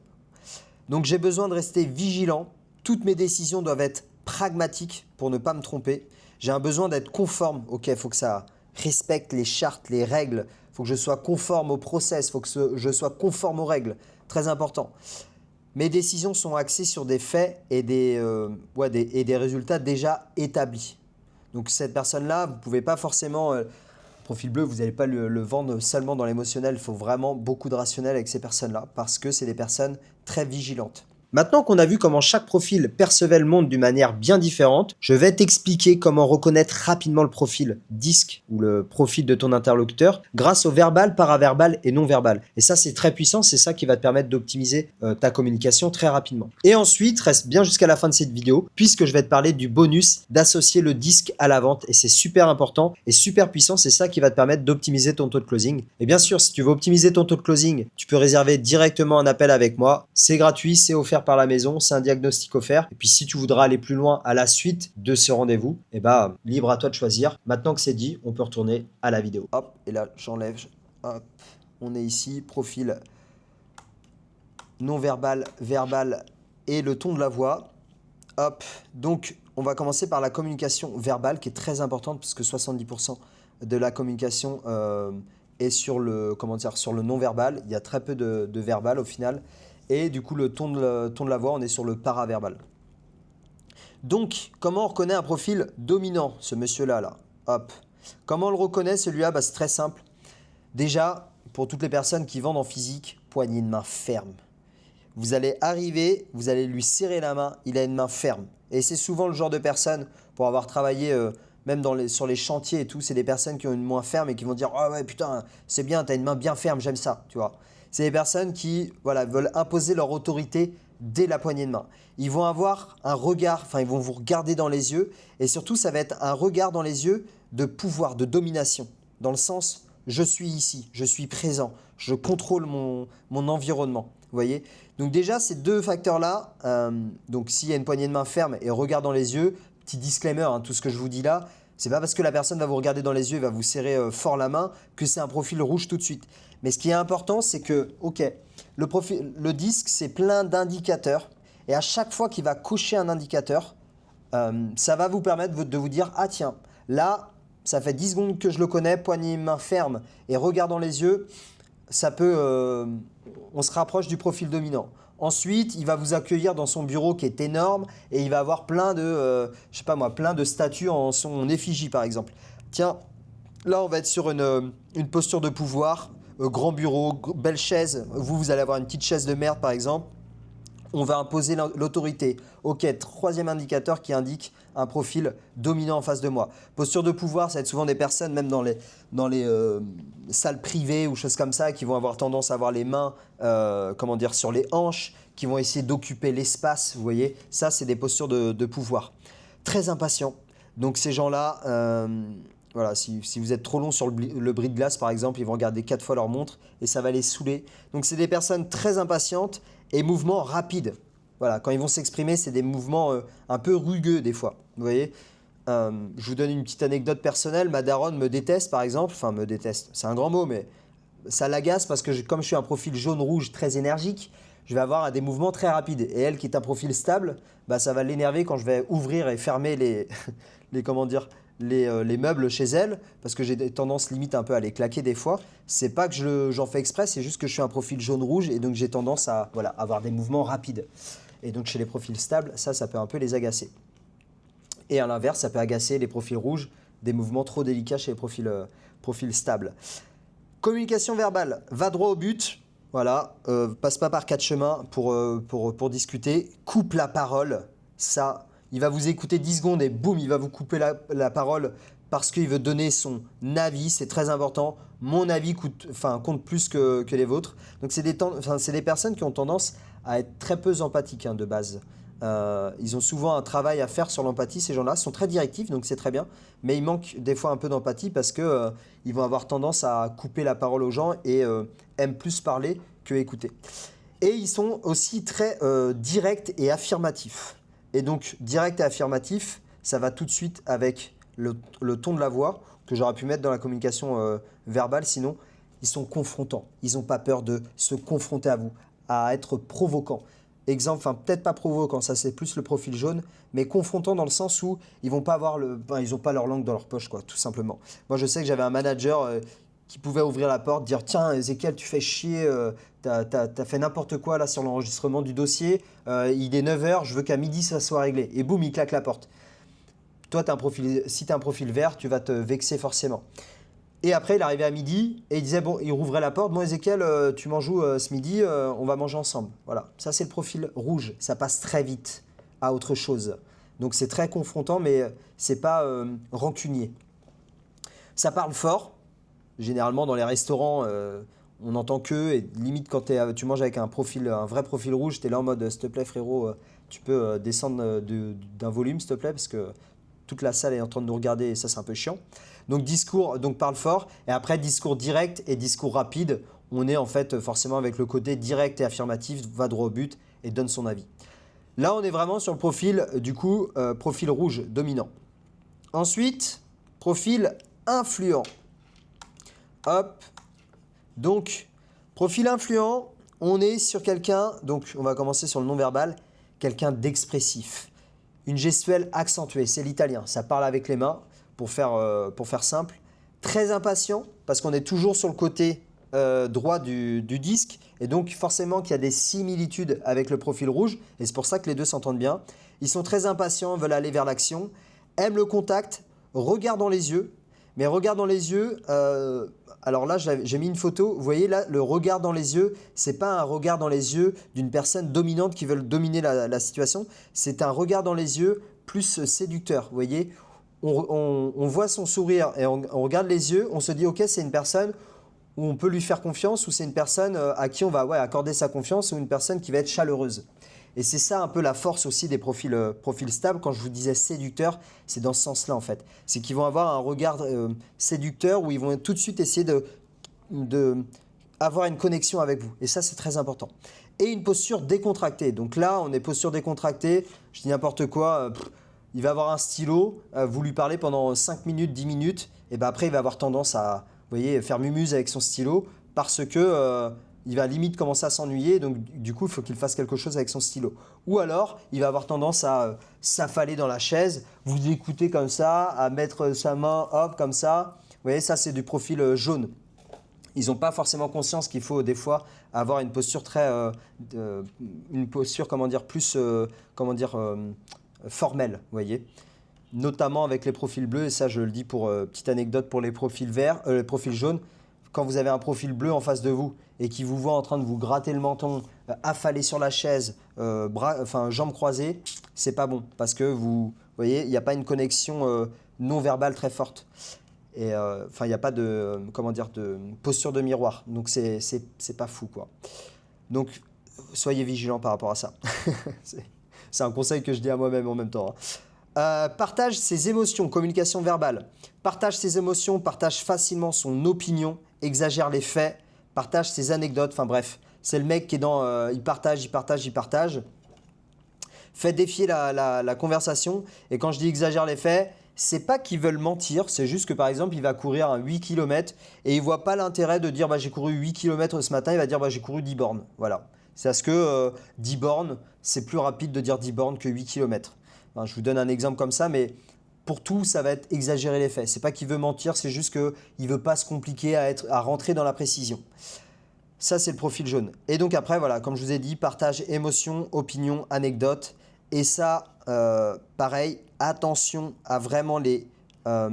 Speaker 1: Donc j'ai besoin de rester vigilant. Toutes mes décisions doivent être pragmatiques pour ne pas me tromper. J'ai un besoin d'être conforme. Ok, il faut que ça respecte les chartes, les règles. Il faut que je sois conforme au process. Il faut que je sois conforme aux règles. Très important. Mes décisions sont axées sur des faits et des résultats déjà établis. Donc cette personne-là, vous ne pouvez pas forcément... profil bleu, vous n'allez pas le vendre seulement dans l'émotionnel. Il faut vraiment beaucoup de rationnel avec ces personnes-là parce que c'est des personnes très vigilantes. Maintenant qu'on a vu comment chaque profil percevait le monde d'une manière bien différente, je vais t'expliquer comment reconnaître rapidement le profil DISC ou le profil de ton interlocuteur grâce au verbal, paraverbal et non verbal. Et ça, c'est très puissant, c'est ça qui va te permettre d'optimiser ta communication très rapidement. Et ensuite, reste bien jusqu'à la fin de cette vidéo puisque je vais te parler du bonus d'associer le DISC à la vente et c'est super important et super puissant, c'est ça qui va te permettre d'optimiser ton taux de closing. Et bien sûr, si tu veux optimiser ton taux de closing, tu peux réserver directement un appel avec moi. C'est gratuit, c'est offert par la maison, c'est un diagnostic offert. Et puis si tu voudras aller plus loin à la suite de ce rendez-vous, eh ben, libre à toi de choisir. Maintenant que c'est dit, on peut retourner à la vidéo. Hop, et là j'enlève, hop, on est ici, profil non verbal, verbal et le ton de la voix. Hop, donc on va commencer par la communication verbale qui est très importante puisque 70% de la communication est sur le non-verbal. Il y a très peu de verbal au final. Et du coup, le ton de la voix, on est sur le paraverbal. Donc, comment on reconnaît un profil dominant, ce monsieur-là, là? Hop. Comment on le reconnaît, celui-là? C'est très simple. Déjà, pour toutes les personnes qui vendent en physique, poignée de main ferme. Vous allez arriver, vous allez lui serrer la main, il a une main ferme. Et c'est souvent le genre de personne, pour avoir travaillé même sur les chantiers et tout, c'est des personnes qui ont une main ferme et qui vont dire ah ouais putain c'est bien, t'as une main bien ferme, j'aime ça, tu vois. C'est des personnes qui voilà, veulent imposer leur autorité dès la poignée de main. Ils vont avoir un regard, enfin ils vont vous regarder dans les yeux et surtout ça va être un regard dans les yeux de pouvoir, de domination, dans le sens je suis ici, je suis présent, je contrôle mon environnement. Vous voyez? Donc déjà ces deux facteurs-là, donc s'il y a une poignée de main ferme et regard dans les yeux, petit disclaimer, hein, tout ce que je vous dis là, c'est pas parce que la personne va vous regarder dans les yeux et va vous serrer fort la main que c'est un profil rouge tout de suite. Mais ce qui est important, c'est que, ok, le disque, c'est plein d'indicateurs. Et à chaque fois qu'il va cocher un indicateur, ça va vous permettre de vous dire, ah tiens, là, ça fait 10 secondes que je le connais, poignée main ferme et regard dans les yeux, ça peut, on se rapproche du profil dominant. Ensuite, il va vous accueillir dans son bureau qui est énorme et il va avoir plein de, je sais pas moi, plein de statues en son effigie par exemple. Tiens, là on va être sur une posture de pouvoir, grand bureau, belle chaise. Vous allez avoir une petite chaise de merde par exemple. On va imposer l'autorité. Ok, troisième indicateur qui indique un profil dominant en face de moi. Posture de pouvoir, ça va être souvent des personnes, même dans les salles privées ou choses comme ça, qui vont avoir tendance à avoir les mains comment dire, sur les hanches, qui vont essayer d'occuper l'espace, vous voyez. Ça, c'est des postures de pouvoir. Très impatient. Donc ces gens-là, voilà, si vous êtes trop long sur le bris de glace, par exemple, ils vont regarder 4 fois leur montre et ça va les saouler. Donc c'est des personnes très impatientes et mouvements rapides. Voilà, quand ils vont s'exprimer, c'est des mouvements un peu rugueux des fois. Vous voyez, je vous donne une petite anecdote personnelle. Ma daronne me déteste, par exemple. Enfin, me déteste, c'est un grand mot, mais ça l'agace parce que comme je suis un profil jaune-rouge très énergique, je vais avoir des mouvements très rapides. Et elle, qui est un profil stable, bah, ça va l'énerver quand je vais ouvrir et fermer comment dire, les meubles chez elle, parce que j'ai des tendances limite un peu à les claquer des fois. C'est pas que j'en fais exprès, c'est juste que je suis un profil jaune-rouge et donc j'ai tendance à voilà, avoir des mouvements rapides. Et donc chez les profils stables, ça peut un peu les agacer. Et à l'inverse, ça peut agacer les profils rouges, des mouvements trop délicats chez les profils stables. Communication verbale, va droit au but, voilà, passe pas par 4 chemins pour discuter, coupe la parole, ça, il va vous écouter 10 secondes et boum, il va vous couper la parole parce qu'il veut donner son avis, c'est très important. Mon avis compte plus que les vôtres. Donc c'est des personnes qui ont tendance à être très peu empathiques de base. Ils ont souvent un travail à faire sur l'empathie, ces gens-là. Ils sont très directifs, donc c'est très bien. Mais il manque des fois un peu d'empathie parce que ils vont avoir tendance à couper la parole aux gens et aiment plus parler que écouter. Et ils sont aussi très directs et affirmatifs. Et donc, direct et affirmatif, ça va tout de suite avec le ton de la voix que j'aurais pu mettre dans la communication verbale. Sinon, ils sont confrontants. Ils n'ont pas peur de se confronter à vous, à être provoquants. Exemple, enfin peut-être pas provoquant, ça c'est plus le profil jaune, mais confrontant dans le sens où ils vont pas avoir ils ont pas leur langue dans leur poche, quoi, tout simplement. Moi je sais que j'avais un manager qui pouvait ouvrir la porte, dire tiens Ezekiel tu fais chier, t'as fait n'importe quoi là sur l'enregistrement du dossier, il est 9h, je veux qu'à midi ça soit réglé. Et boum, il claque la porte. Toi si tu as un profil vert, tu vas te vexer forcément. Et après, il arrivait à midi et il disait, bon, il rouvrait la porte. Bon, Ezekiel, tu m'en joues ce midi, on va manger ensemble. Voilà, ça c'est le profil rouge. Ça passe très vite à autre chose. Donc c'est très confrontant, mais c'est pas rancunier. Ça parle fort. Généralement, dans les restaurants, on n'entend que. Et limite, quand tu manges avec un vrai profil rouge, tu es là en mode, s'il te plaît, frérot, tu peux descendre d'un volume, s'il te plaît, parce que toute la salle est en train de nous regarder et ça, c'est un peu chiant. Donc parle fort, et après discours direct et discours rapide, on est en fait forcément avec le côté direct et affirmatif, va droit au but et donne son avis. Là on est vraiment sur le profil du coup, profil rouge dominant. Ensuite, profil influent. Hop, donc profil influent, on est sur quelqu'un, donc on va commencer sur le non-verbal, quelqu'un d'expressif. Une gestuelle accentuée, c'est l'italien, ça parle avec les mains. Pour faire simple, très impatient parce qu'on est toujours sur le côté droit du disque et donc forcément qu'il y a des similitudes avec le profil rouge et c'est pour ça que les deux s'entendent bien. Ils sont très impatients, veulent aller vers l'action, aiment le contact, regardent dans les yeux, mais regardent dans les yeux, alors là j'ai mis une photo, vous voyez là le regard dans les yeux, c'est pas un regard dans les yeux d'une personne dominante qui veut dominer la situation, c'est un regard dans les yeux plus séducteur, vous voyez. on voit son sourire et on regarde les yeux, on se dit ok, c'est une personne où on peut lui faire confiance, ou c'est une personne à qui on va accorder sa confiance, ou une personne qui va être chaleureuse. Et c'est ça un peu la force aussi des profils stables. Quand je vous disais séducteur, c'est dans ce sens-là en fait. C'est qu'ils vont avoir un regard séducteur où ils vont tout de suite essayer de avoir une connexion avec vous. Et ça, c'est très important. Et une posture décontractée. Donc là, on est posture décontractée, je dis n'importe quoi, il va avoir un stylo, vous lui parlez pendant 5 minutes, 10 minutes, et ben après, il va avoir tendance à faire mumuse avec son stylo parce que il va limite commencer à s'ennuyer, donc du coup, il faut qu'il fasse quelque chose avec son stylo. Ou alors, il va avoir tendance à s'affaler dans la chaise, vous écoutez comme ça, à mettre sa main, hop, comme ça. Vous voyez, ça, c'est du profil jaune. Ils n'ont pas forcément conscience qu'il faut des fois avoir une posture comment dire, plus, formelle, vous voyez. Notamment avec les profils bleus, et ça je le dis pour petite anecdote pour les profils verts, les profils jaunes, quand vous avez un profil bleu en face de vous et qui vous voit en train de vous gratter le menton, affalé sur la chaise, jambes croisées, c'est pas bon parce que vous voyez, il n'y a pas une connexion non verbale très forte. Et il n'y a pas de, de posture de miroir, donc c'est pas fou quoi. Donc soyez vigilants par rapport à ça. c'est un conseil que je dis à moi-même en même temps. Partage ses émotions, communication verbale. Partage ses émotions, partage facilement son opinion, exagère les faits, partage ses anecdotes, enfin bref. C'est le mec qui est dans il partage. Fait défier la conversation. Et quand je dis exagère les faits, c'est pas qu'ils veulent mentir, c'est juste que par exemple, il va courir un 8 km et il voit pas l'intérêt de dire j'ai couru 8 km ce matin, il va dire j'ai couru 10 bornes. Voilà. C'est parce que 10 bornes, c'est plus rapide de dire 10 bornes que 8 km. Enfin, je vous donne un exemple comme ça, mais pour tout, ça va être exagérer les faits. C'est pas qu'il veut mentir, c'est juste qu'il veut pas se compliquer à rentrer dans la précision. Ça, c'est le profil jaune. Et donc après, voilà, comme je vous ai dit, partage émotion, opinion, anecdote. Et ça, pareil, attention à vraiment à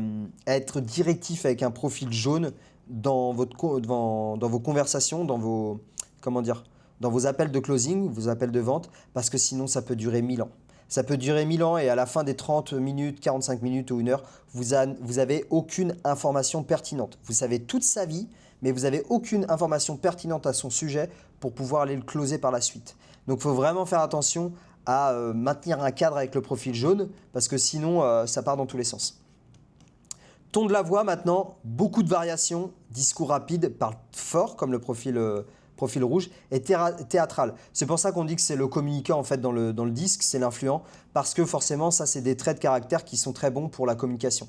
Speaker 1: être directif avec un profil jaune dans vos conversations, dans vos appels de closing, vos appels de vente, parce que sinon, ça peut durer 1000 ans. Ça peut durer 1000 ans et à la fin des 30 minutes, 45 minutes ou 1 heure, vous avez aucune information pertinente. Vous savez toute sa vie, mais vous n'avez aucune information pertinente à son sujet pour pouvoir aller le closer par la suite. Donc il faut vraiment faire attention à maintenir un cadre avec le profil jaune, parce que sinon, ça part dans tous les sens. Ton de la voix maintenant, beaucoup de variations, discours rapide, parle fort comme le profil rouge, et théâtral. C'est pour ça qu'on dit que c'est le communicant en fait dans le disque, c'est l'influent, parce que forcément ça c'est des traits de caractère qui sont très bons pour la communication.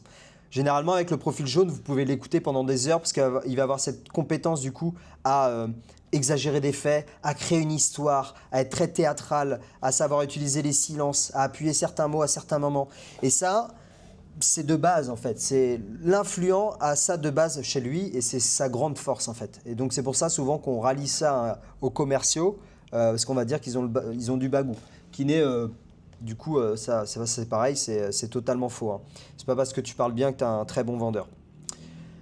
Speaker 1: Généralement avec le profil jaune, vous pouvez l'écouter pendant des heures parce qu'il va avoir cette compétence du coup à exagérer des faits, à créer une histoire, à être très théâtral, à savoir utiliser les silences, à appuyer certains mots à certains moments. Et ça, c'est de base en fait. C'est l'influent a ça de base chez lui et c'est sa grande force en fait. Et donc c'est pour ça souvent qu'on rallie ça aux commerciaux parce qu'on va dire qu'ils ont du bagou. Qui n'est du coup ça c'est pareil, c'est totalement faux. Hein. C'est pas parce que tu parles bien que tu es un très bon vendeur.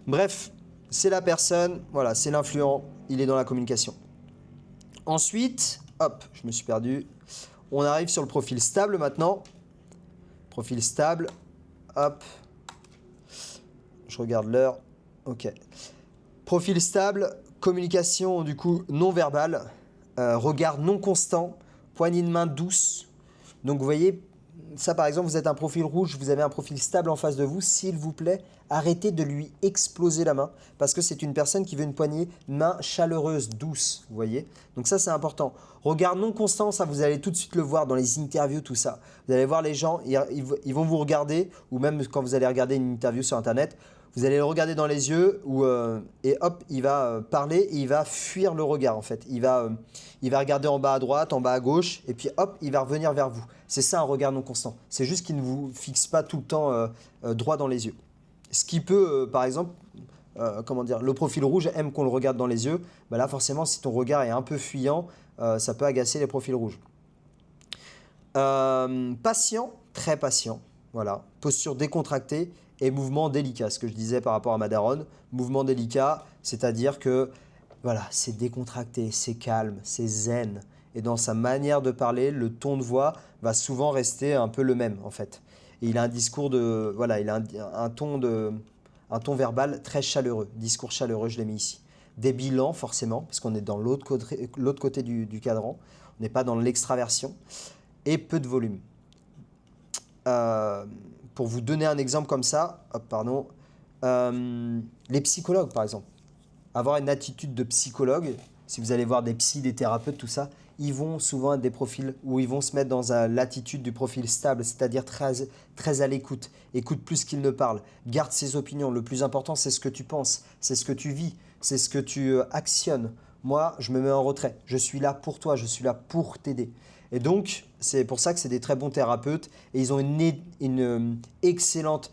Speaker 1: Bref, c'est la personne, voilà, c'est l'influent, il est dans la communication. Ensuite, hop, je me suis perdu. On arrive sur le profil stable maintenant. Profil stable. Hop, je regarde l'heure. Ok. Profil stable, communication du coup non verbale, regard non constant, poignée de main douce. Donc vous voyez, ça par exemple, vous êtes un profil rouge, vous avez un profil stable en face de vous, s'il vous plaît, arrêtez de lui exploser la main parce que c'est une personne qui veut une poignée de main chaleureuse, douce, vous voyez. Donc ça c'est important. Regard non constant, ça vous allez tout de suite le voir dans les interviews, tout ça. Vous allez voir les gens, ils vont vous regarder, ou même quand vous allez regarder une interview sur internet, vous allez le regarder dans les yeux et hop, il va parler et il va fuir le regard en fait. Il va regarder en bas à droite, en bas à gauche et puis hop, il va revenir vers vous. C'est ça un regard non constant. C'est juste qu'il ne vous fixe pas tout le temps droit dans les yeux. Ce qui peut, par exemple, le profil rouge aime qu'on le regarde dans les yeux. Bah là, forcément, si ton regard est un peu fuyant, ça peut agacer les profils rouges. Patient, très patient. Voilà. Posture décontractée et mouvement délicat. Ce que je disais par rapport à ma daronne. Mouvement délicat, c'est-à-dire que voilà, c'est décontracté, c'est calme, c'est zen. Et dans sa manière de parler, le ton de voix va souvent rester un peu le même en fait. et il a un discours de, voilà, il a un ton verbal très chaleureux, discours chaleureux, je l'ai mis ici. Des bilans, forcément, parce qu'on est dans l'autre côté du cadran, on n'est pas dans l'extraversion, et peu de volume. Pour vous donner un exemple comme ça, les psychologues, par exemple. Avoir une attitude de psychologue, si vous allez voir des psys, des thérapeutes, tout ça, ils vont souvent être des profils où ils vont se mettre dans l'attitude du profil stable, c'est-à-dire très à l'écoute, écoute plus qu'il ne parle, garde ses opinions. Le plus important, c'est ce que tu penses, c'est ce que tu vis, c'est ce que tu actionnes. Moi, je me mets en retrait, je suis là pour toi, je suis là pour t'aider. Et donc, c'est pour ça que c'est des très bons thérapeutes et ils ont une excellente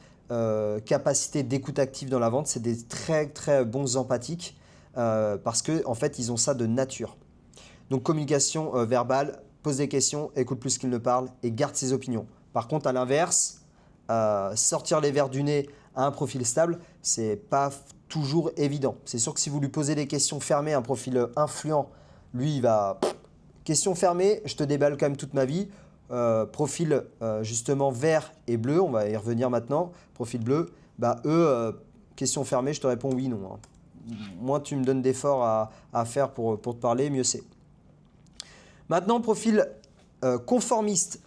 Speaker 1: capacité d'écoute active dans la vente. C'est des très très bons empathiques parce qu'en fait, ils ont ça de nature. Donc communication verbale, pose des questions, écoute plus qu'il ne parle et garde ses opinions. Par contre, à l'inverse, sortir les verres du nez à un profil stable, c'est pas toujours évident. C'est sûr que si vous lui posez des questions fermées, un profil influent, lui, il va... Question fermée, je te déballe quand même toute ma vie. Profil justement vert et bleu, on va y revenir maintenant. Profil bleu, bah eux, question fermée, je te réponds oui, non. Hein. Moins tu me donnes d'efforts à faire pour te parler, mieux c'est. Maintenant, profil conformiste.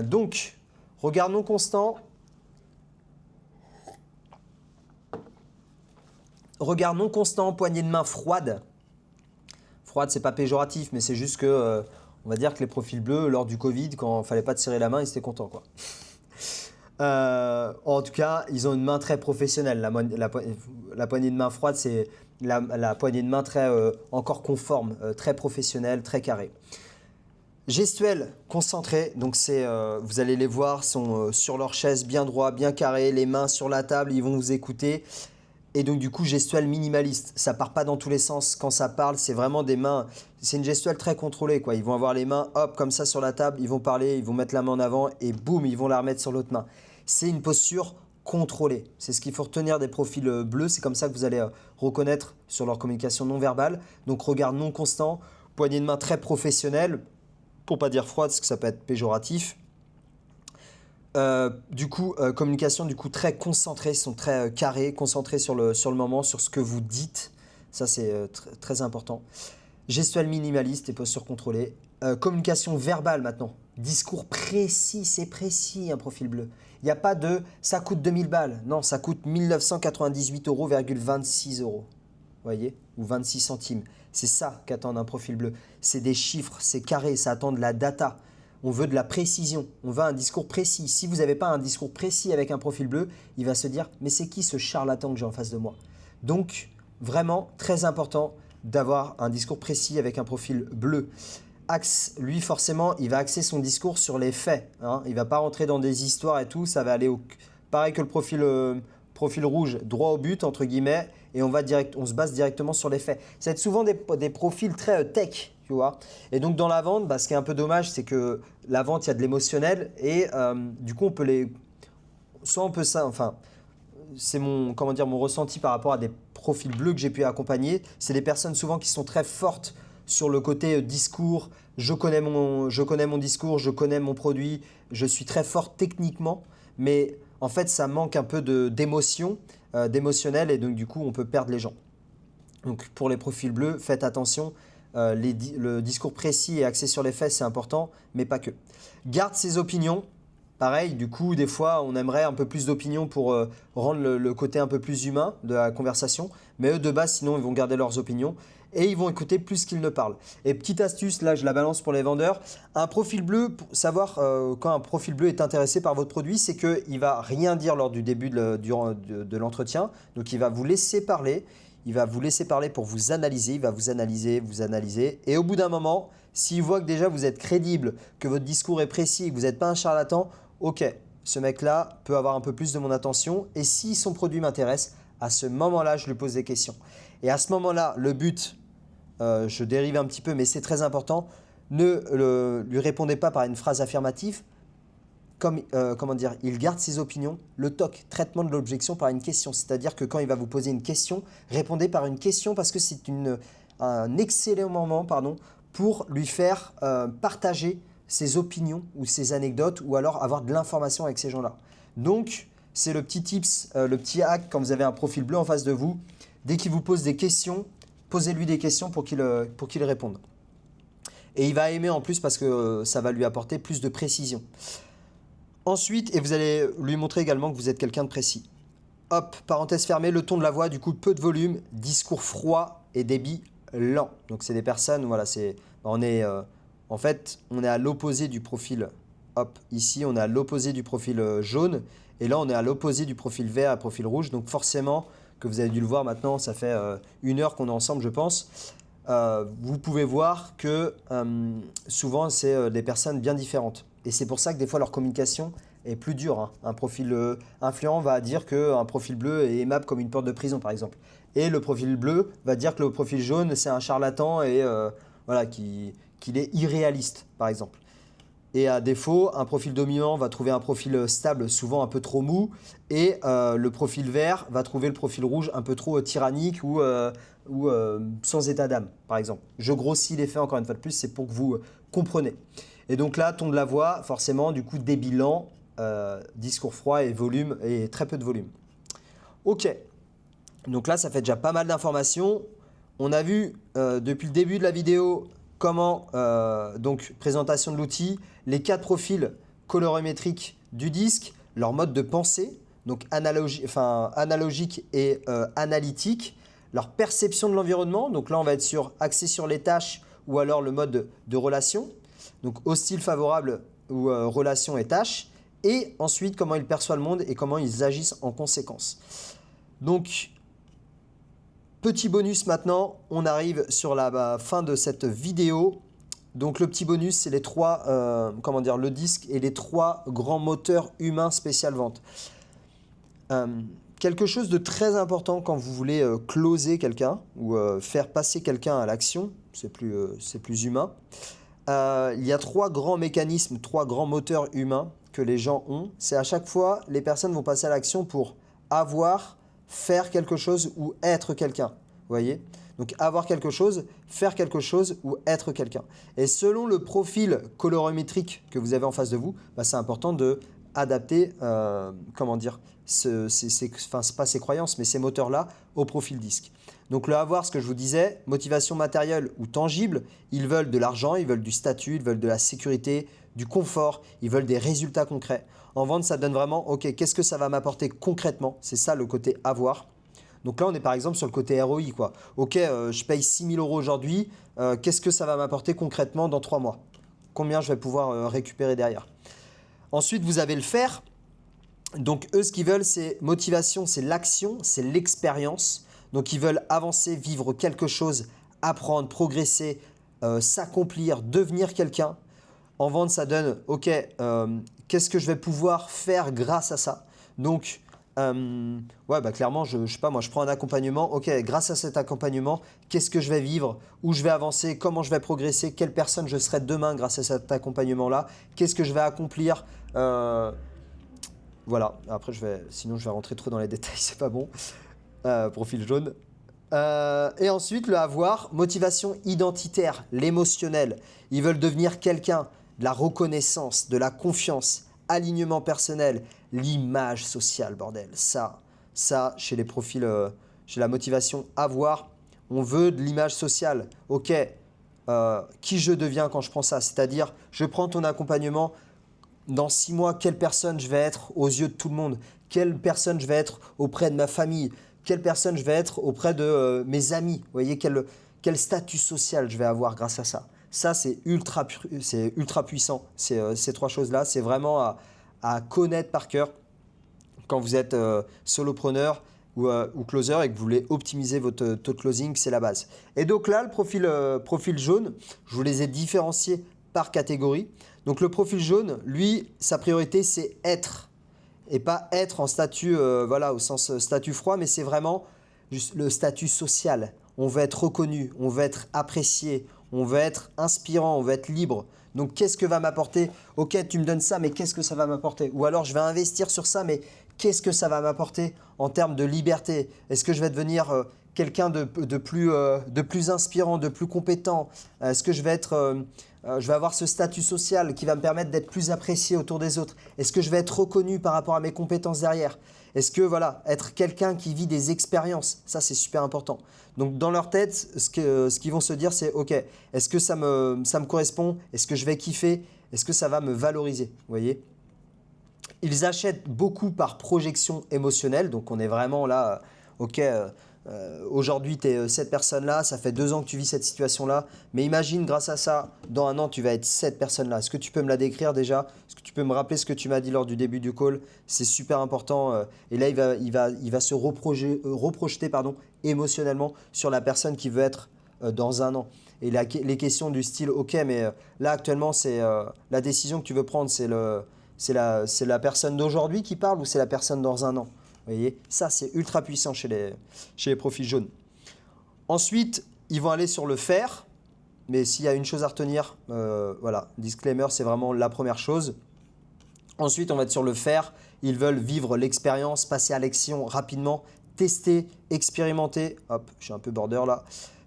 Speaker 1: Donc, regard non constant. Regard non constant, poignée de main froide. Froide, c'est pas péjoratif, mais c'est juste que, on va dire que les profils bleus, lors du Covid, quand il fallait pas te serrer la main, ils étaient contents, quoi. En tout cas, ils ont une main très professionnelle. La poignée de main froide, c'est la poignée de main très encore conforme, très professionnelle, très carrée. Gestuels concentrés, donc vous allez les voir, sont sur leur chaise, bien droit, bien carré, les mains sur la table, ils vont vous écouter. Et donc du coup, gestuelle minimaliste, ça part pas dans tous les sens. Quand ça parle, c'est vraiment des mains, c'est une gestuelle très contrôlée, quoi. Ils vont avoir les mains, hop, comme ça sur la table, ils vont parler, ils vont mettre la main en avant et boum, ils vont la remettre sur l'autre main. C'est une posture contrôlée. C'est ce qu'il faut retenir des profils bleus. C'est comme ça que vous allez reconnaître sur leur communication non verbale. Donc regard non constant, poignée de main très professionnelle, pour pas dire froide, parce que ça peut être péjoratif. Communication du coup très concentrée, ils sont très carrés, concentrés sur le moment, sur ce que vous dites. Ça, c'est très important. Gestuelle minimaliste et posture contrôlée. Communication verbale maintenant. Discours précis, c'est précis un profil bleu. Il n'y a pas de « ça coûte 2000 balles ». Non, ça coûte 1998,26 €. Vous voyez, ou 26 centimes. C'est ça qu'attend un profil bleu. C'est des chiffres, c'est carré, ça attend de la data. On veut de la précision, on veut un discours précis. Si vous n'avez pas un discours précis avec un profil bleu, il va se dire « mais c'est qui ce charlatan que j'ai en face de moi ?» Donc, vraiment, très important d'avoir un discours précis avec un profil bleu. Lui, forcément, il va axer son discours sur les faits. Hein. Il ne va pas rentrer dans des histoires et tout, ça va aller pareil que le profil rouge, droit au but, entre guillemets, et on se base directement sur les faits. Ça va être souvent des profils très tech, tu vois. Et donc dans la vente, ce qui est un peu dommage, c'est que la vente, il y a de l'émotionnel et du coup, c'est mon ressenti par rapport à des profils bleus que j'ai pu accompagner. C'est des personnes souvent qui sont très fortes sur le côté discours. Je connais mon discours, je connais mon produit, je suis très fort techniquement, mais en fait, ça manque un peu d'émotion, d'émotionnel et donc du coup, on peut perdre les gens. Donc pour les profils bleus, faites attention. Le discours précis et axé sur les faits, c'est important, mais pas que. Garde ses opinions. Pareil, du coup, des fois, on aimerait un peu plus d'opinions pour rendre le côté un peu plus humain de la conversation. Mais eux, de base, sinon, ils vont garder leurs opinions et ils vont écouter plus qu'ils ne parlent. Et petite astuce, là, je la balance pour les vendeurs. Un profil bleu, pour savoir quand un profil bleu est intéressé par votre produit, c'est qu'il ne va rien dire lors du début de l'entretien. Donc, il va vous laisser parler. Il va vous laisser parler pour vous analyser. Il va vous analyser. Et au bout d'un moment, s'il voit que déjà vous êtes crédible, que votre discours est précis, que vous n'êtes pas un charlatan, ok, ce mec-là peut avoir un peu plus de mon attention. Et si son produit m'intéresse, à ce moment-là, je lui pose des questions. Et à ce moment-là, le but, je dérive un petit peu, mais c'est très important, ne lui répondez pas par une phrase affirmative. Il garde ses opinions, le TOC, traitement de l'objection par une question. C'est-à-dire que quand il va vous poser une question, répondez par une question parce que c'est un excellent moment pour lui faire partager ses opinions ou ses anecdotes ou alors avoir de l'information avec ces gens-là. Donc, c'est le petit tips, le petit hack quand vous avez un profil bleu en face de vous. Dès qu'il vous pose des questions, posez-lui des questions pour qu'il réponde. Et il va aimer en plus parce que ça va lui apporter plus de précision. Ensuite, et vous allez lui montrer également que vous êtes quelqu'un de précis. Hop, parenthèse fermée, le ton de la voix, du coup, peu de volume, discours froid et débit lent. Donc, c'est des personnes, voilà, on est à l'opposé du profil. Hop, ici, on est à l'opposé du profil jaune. Et là, on est à l'opposé du profil vert à profil rouge. Donc, forcément, que vous avez dû le voir maintenant, ça fait 1 heure qu'on est ensemble, je pense. Vous pouvez voir que souvent, c'est des personnes bien différentes. Et c'est pour ça que des fois, leur communication est plus dure. Hein. Un profil influent va dire qu'un profil bleu est aimable comme une porte de prison, par exemple. Et le profil bleu va dire que le profil jaune, c'est un charlatan et qu'il est irréaliste, par exemple. Et à défaut, un profil dominant va trouver un profil stable, souvent un peu trop mou. Et le profil vert va trouver le profil rouge un peu trop tyrannique ou sans état d'âme, par exemple. Je grossis les faits encore une fois de plus, c'est pour que vous compreniez. Et donc là, ton de la voix, forcément, du coup, débit lent, discours froid et volume, et très peu de volume. Ok, donc là, ça fait déjà pas mal d'informations. On a vu depuis le début de la vidéo comment, donc présentation de l'outil, les 4 profils colorimétriques du disque, leur mode de pensée, donc analogique et analytique, leur perception de l'environnement, donc là on va être axé sur les tâches ou alors le mode de relation, donc hostile, favorable ou relation et tâches, et ensuite comment ils perçoivent le monde et comment ils agissent en conséquence. Donc, petit bonus maintenant, on arrive sur la fin de cette vidéo. Donc le petit bonus, c'est les 3, le disque et les 3 grands moteurs humains spécial vente. Quelque chose de très important quand vous voulez closer quelqu'un ou faire passer quelqu'un à l'action, c'est plus humain. Il y a 3 grands mécanismes, 3 grands moteurs humains que les gens ont. C'est à chaque fois, les personnes vont passer à l'action pour avoir, faire quelque chose ou être quelqu'un. Vous voyez ? Donc avoir quelque chose, faire quelque chose ou être quelqu'un. Et selon le profil colorimétrique que vous avez en face de vous, c'est important de adapter, c'est pas ces croyances, mais ces moteurs-là au profil disque. Donc le avoir, ce que je vous disais, motivation matérielle ou tangible, ils veulent de l'argent, ils veulent du statut, ils veulent de la sécurité, du confort, ils veulent des résultats concrets. En vente, ça donne vraiment, ok, qu'est-ce que ça va m'apporter concrètement ? C'est ça le côté avoir. Donc là, on est par exemple sur le côté ROI, quoi. Ok, je paye 6 000 € aujourd'hui, qu'est-ce que ça va m'apporter concrètement dans 3 mois ? Combien je vais pouvoir récupérer derrière ? Ensuite, vous avez le faire. Donc eux, ce qu'ils veulent, c'est motivation, c'est l'action, c'est l'expérience. Donc ils veulent avancer, vivre quelque chose, apprendre, progresser, s'accomplir, devenir quelqu'un. En vente, ça donne, ok, qu'est-ce que je vais pouvoir faire grâce à ça ? Donc, clairement, je sais pas, moi je prends un accompagnement, ok, grâce à cet accompagnement, qu'est-ce que je vais vivre, où je vais avancer, comment je vais progresser, quelle personne je serai demain grâce à cet accompagnement-là, qu'est-ce que je vais accomplir, voilà, après sinon je vais rentrer trop dans les détails, c'est pas bon, profil jaune. Et ensuite, le avoir, motivation identitaire, l'émotionnel, ils veulent devenir quelqu'un, de la reconnaissance, de la confiance, alignement personnel, l'image sociale, bordel. Ça, chez les profils, chez la motivation avoir, on veut de l'image sociale. Ok, qui je deviens quand je prends ça ? C'est-à-dire, je prends ton accompagnement, dans 6 mois, quelle personne je vais être aux yeux de tout le monde ? Quelle personne je vais être auprès de ma famille ? Quelle personne je vais être auprès de mes amis ? Vous voyez, quel statut social je vais avoir grâce à ça ? Ça, c'est ultra puissant. Ces 3 choses-là, c'est vraiment à connaître par cœur quand vous êtes solopreneur ou closer et que vous voulez optimiser votre taux de closing, c'est la base. Et donc là, le profil jaune, je vous les ai différenciés par catégorie. Donc le profil jaune, lui, sa priorité, c'est être. Et pas être en statut, au sens statut froid, mais c'est vraiment juste le statut social. On veut être reconnu, on veut être apprécié, on veut être inspirant, on veut être libre. Donc, qu'est-ce que va m'apporter ? Ok, tu me donnes ça, mais qu'est-ce que ça va m'apporter ? Ou alors, je vais investir sur ça, mais qu'est-ce que ça va m'apporter en termes de liberté? Est-ce que je vais devenir quelqu'un de plus inspirant, de plus compétent? Est-ce que je vais avoir ce statut social qui va me permettre d'être plus apprécié autour des autres? Est-ce que je vais être reconnu par rapport à mes compétences derrière? Est-ce que voilà, être quelqu'un qui vit des expériences, ça c'est super important. Donc dans leur tête, ce qu'ils vont se dire c'est ok, est-ce que ça me correspond? Est-ce que je vais kiffer? Est-ce que ça va me valoriser? Vous voyez? Ils achètent beaucoup par projection émotionnelle, donc on est vraiment là, ok, aujourd'hui tu es cette personne-là, ça fait 2 ans que tu vis cette situation-là, mais imagine grâce à ça, dans un an tu vas être cette personne-là. Est-ce que tu peux me la décrire déjà? Est-ce que tu peux me rappeler ce que tu m'as dit lors du début du call? C'est super important, et là il va se reprojeter pardon, émotionnellement sur la personne qui veut être dans un an. Et les questions du style, ok, mais là actuellement c'est la décision que tu veux prendre, c'est la personne d'aujourd'hui qui parle ou c'est la personne dans un an? Vous voyez, ça c'est ultra puissant chez les profils jaunes. Ensuite, ils vont aller sur le faire, mais s'il y a une chose à retenir, voilà, disclaimer, c'est vraiment la première chose. Ensuite, on va être sur le faire. Ils veulent vivre l'expérience, passer à l'action rapidement, tester, expérimenter. Hop, je suis un peu border là.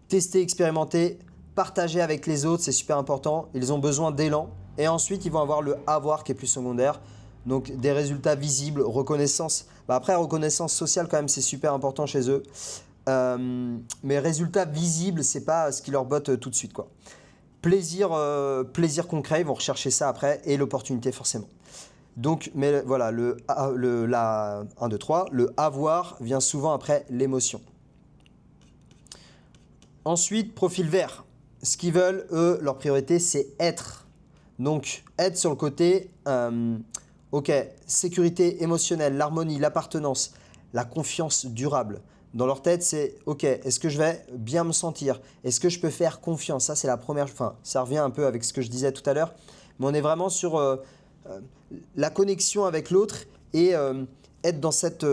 Speaker 1: Tester, expérimenter, partager avec les autres, c'est super important. Ils ont besoin d'élan. Et ensuite, ils vont avoir le avoir qui est plus secondaire. Donc, des résultats visibles, reconnaissance. Après, reconnaissance sociale, quand même, c'est super important chez eux. Mais résultats visibles, c'est pas ce qui leur botte tout de suite, quoi. Plaisir concret, ils vont rechercher ça après. Et l'opportunité, forcément. Donc, mais voilà, 1, 2, 3, le avoir vient souvent après l'émotion. Ensuite, profil vert. Ce qu'ils veulent, eux, leur priorité, c'est être. Donc, être sur le côté, ok, sécurité émotionnelle, l'harmonie, l'appartenance, la confiance durable. Dans leur tête, c'est ok, est-ce que je vais bien me sentir? Est-ce que je peux faire confiance? Ça, c'est la première. Enfin, ça revient un peu avec ce que je disais tout à l'heure, mais on est vraiment sur la connexion avec l'autre et être dans cette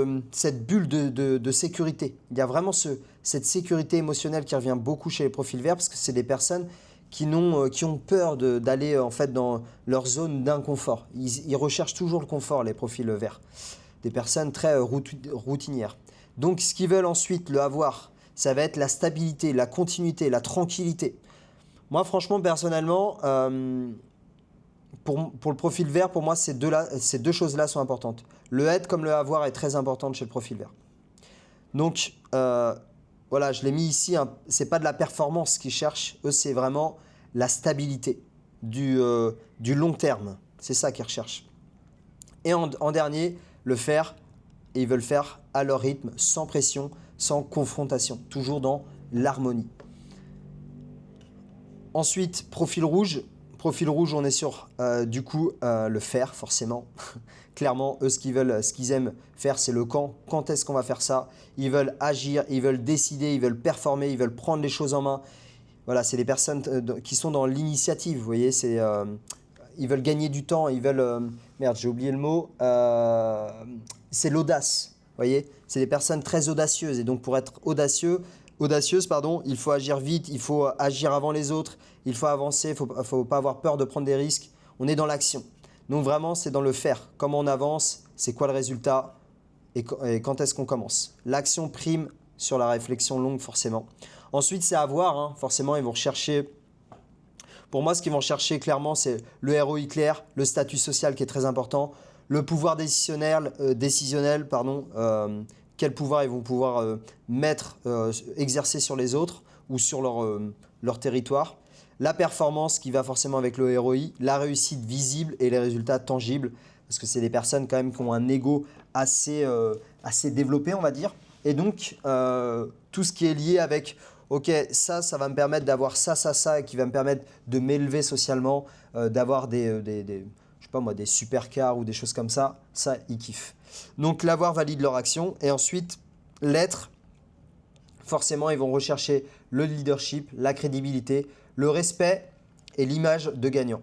Speaker 1: bulle de sécurité. Il y a vraiment cette sécurité émotionnelle qui revient beaucoup chez les profils verts parce que c'est des personnes qui ont peur d'aller en fait dans leur zone d'inconfort. Ils recherchent toujours le confort, les profils verts. Des personnes très routinières. Donc ce qu'ils veulent ensuite, le avoir, ça va être la stabilité, la continuité, la tranquillité. Moi franchement, personnellement, pour le profil vert, pour moi, ces deux choses-là sont importantes. Le être comme le avoir est très important chez le profil vert. Donc, voilà, je l'ai mis ici. Hein, ce n'est pas de la performance qu'ils cherchent. Eux, c'est vraiment la stabilité du long terme. C'est ça qu'ils recherchent. Et en dernier, le faire. Et ils veulent faire à leur rythme, sans pression, sans confrontation. Toujours dans l'harmonie. Ensuite, profil rouge. Profil rouge, on est sur du coup le faire forcément. Clairement, eux, ce qu'ils aiment faire, c'est le quand. Quand est-ce qu'on va faire ça? Ils veulent agir, ils veulent décider, ils veulent performer, ils veulent prendre les choses en main. Voilà, c'est des personnes qui sont dans l'initiative, vous voyez. Ils veulent gagner du temps, ils veulent... merde, j'ai oublié le mot. C'est l'audace, vous voyez. C'est des personnes très audacieuses. Et donc, pour être audacieuse, il faut agir vite, il faut agir avant les autres, il faut avancer, il ne faut pas avoir peur de prendre des risques. On est dans l'action. Donc vraiment, c'est dans le faire. Comment on avance, c'est quoi le résultat et quand est-ce qu'on commence. L'action prime sur la réflexion longue, forcément. Ensuite, c'est avoir. Hein. Forcément, ils vont rechercher... Pour moi, ce qu'ils vont chercher clairement, c'est le ROI clair, le statut social qui est très important, le pouvoir décisionnel, quel pouvoir ils vont pouvoir exercer sur les autres ou sur leur territoire. La performance qui va forcément avec le ROI, la réussite visible et les résultats tangibles, parce que c'est des personnes quand même qui ont un ego assez développé, on va dire. Et donc, tout ce qui est lié avec, ok, ça va me permettre d'avoir ça, et qui va me permettre de m'élever socialement, d'avoir des supercars ou des choses comme ça, ils kiffent. Donc, l'avoir valide leur action. Et ensuite, l'être, forcément, ils vont rechercher le leadership, la crédibilité, le respect et l'image de gagnant.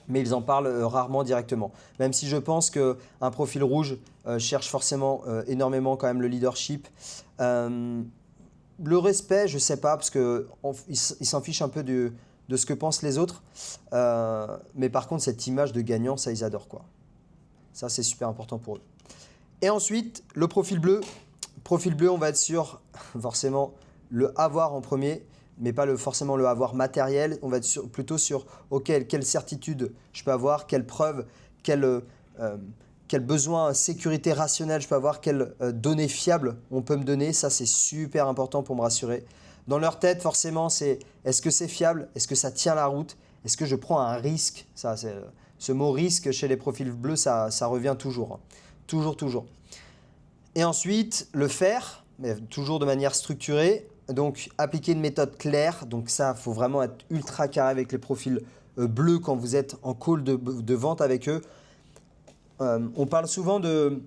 Speaker 1: Mais ils en parlent rarement directement. Même si je pense qu'un profil rouge cherche forcément énormément quand même le leadership. Le respect, je ne sais pas, parce qu'ils s'en fichent un peu de ce que pensent les autres. Mais par contre, cette image de gagnant, ça, ils adorent, quoi. Ça, c'est super important pour eux. Et ensuite, le profil bleu. Profil bleu, on va être sur forcément le avoir en premier, mais pas forcément le avoir matériel. On va être plutôt sur quelle certitude je peux avoir, quelle preuve, quel besoin, sécurité rationnelle je peux avoir, quelles données fiables on peut me donner. Ça, c'est super important pour me rassurer. Dans leur tête, forcément, c'est est-ce que c'est fiable? Est-ce que ça tient la route? Est-ce que je prends un risque? Ce mot risque chez les profils bleus, ça revient toujours. Hein. Toujours. Et ensuite, le faire, mais toujours de manière structurée. Donc, appliquer une méthode claire. Donc ça, il faut vraiment être ultra carré avec les profils bleus quand vous êtes en call de vente avec eux. On parle souvent de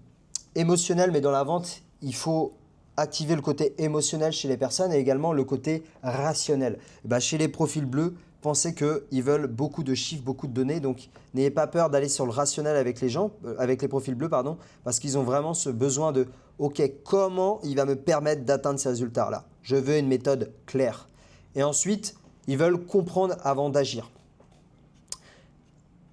Speaker 1: émotionnel, mais dans la vente, il faut activer le côté émotionnel chez les personnes et également le côté rationnel. Chez les profils bleus, pensez qu'ils veulent beaucoup de chiffres, beaucoup de données. Donc, n'ayez pas peur d'aller sur le rationnel avec les gens, avec les profils bleus, pardon, parce qu'ils ont vraiment ce besoin de « Ok, comment il va me permettre d'atteindre ces résultats-là ?» Je veux une méthode claire. Et ensuite, ils veulent comprendre avant d'agir.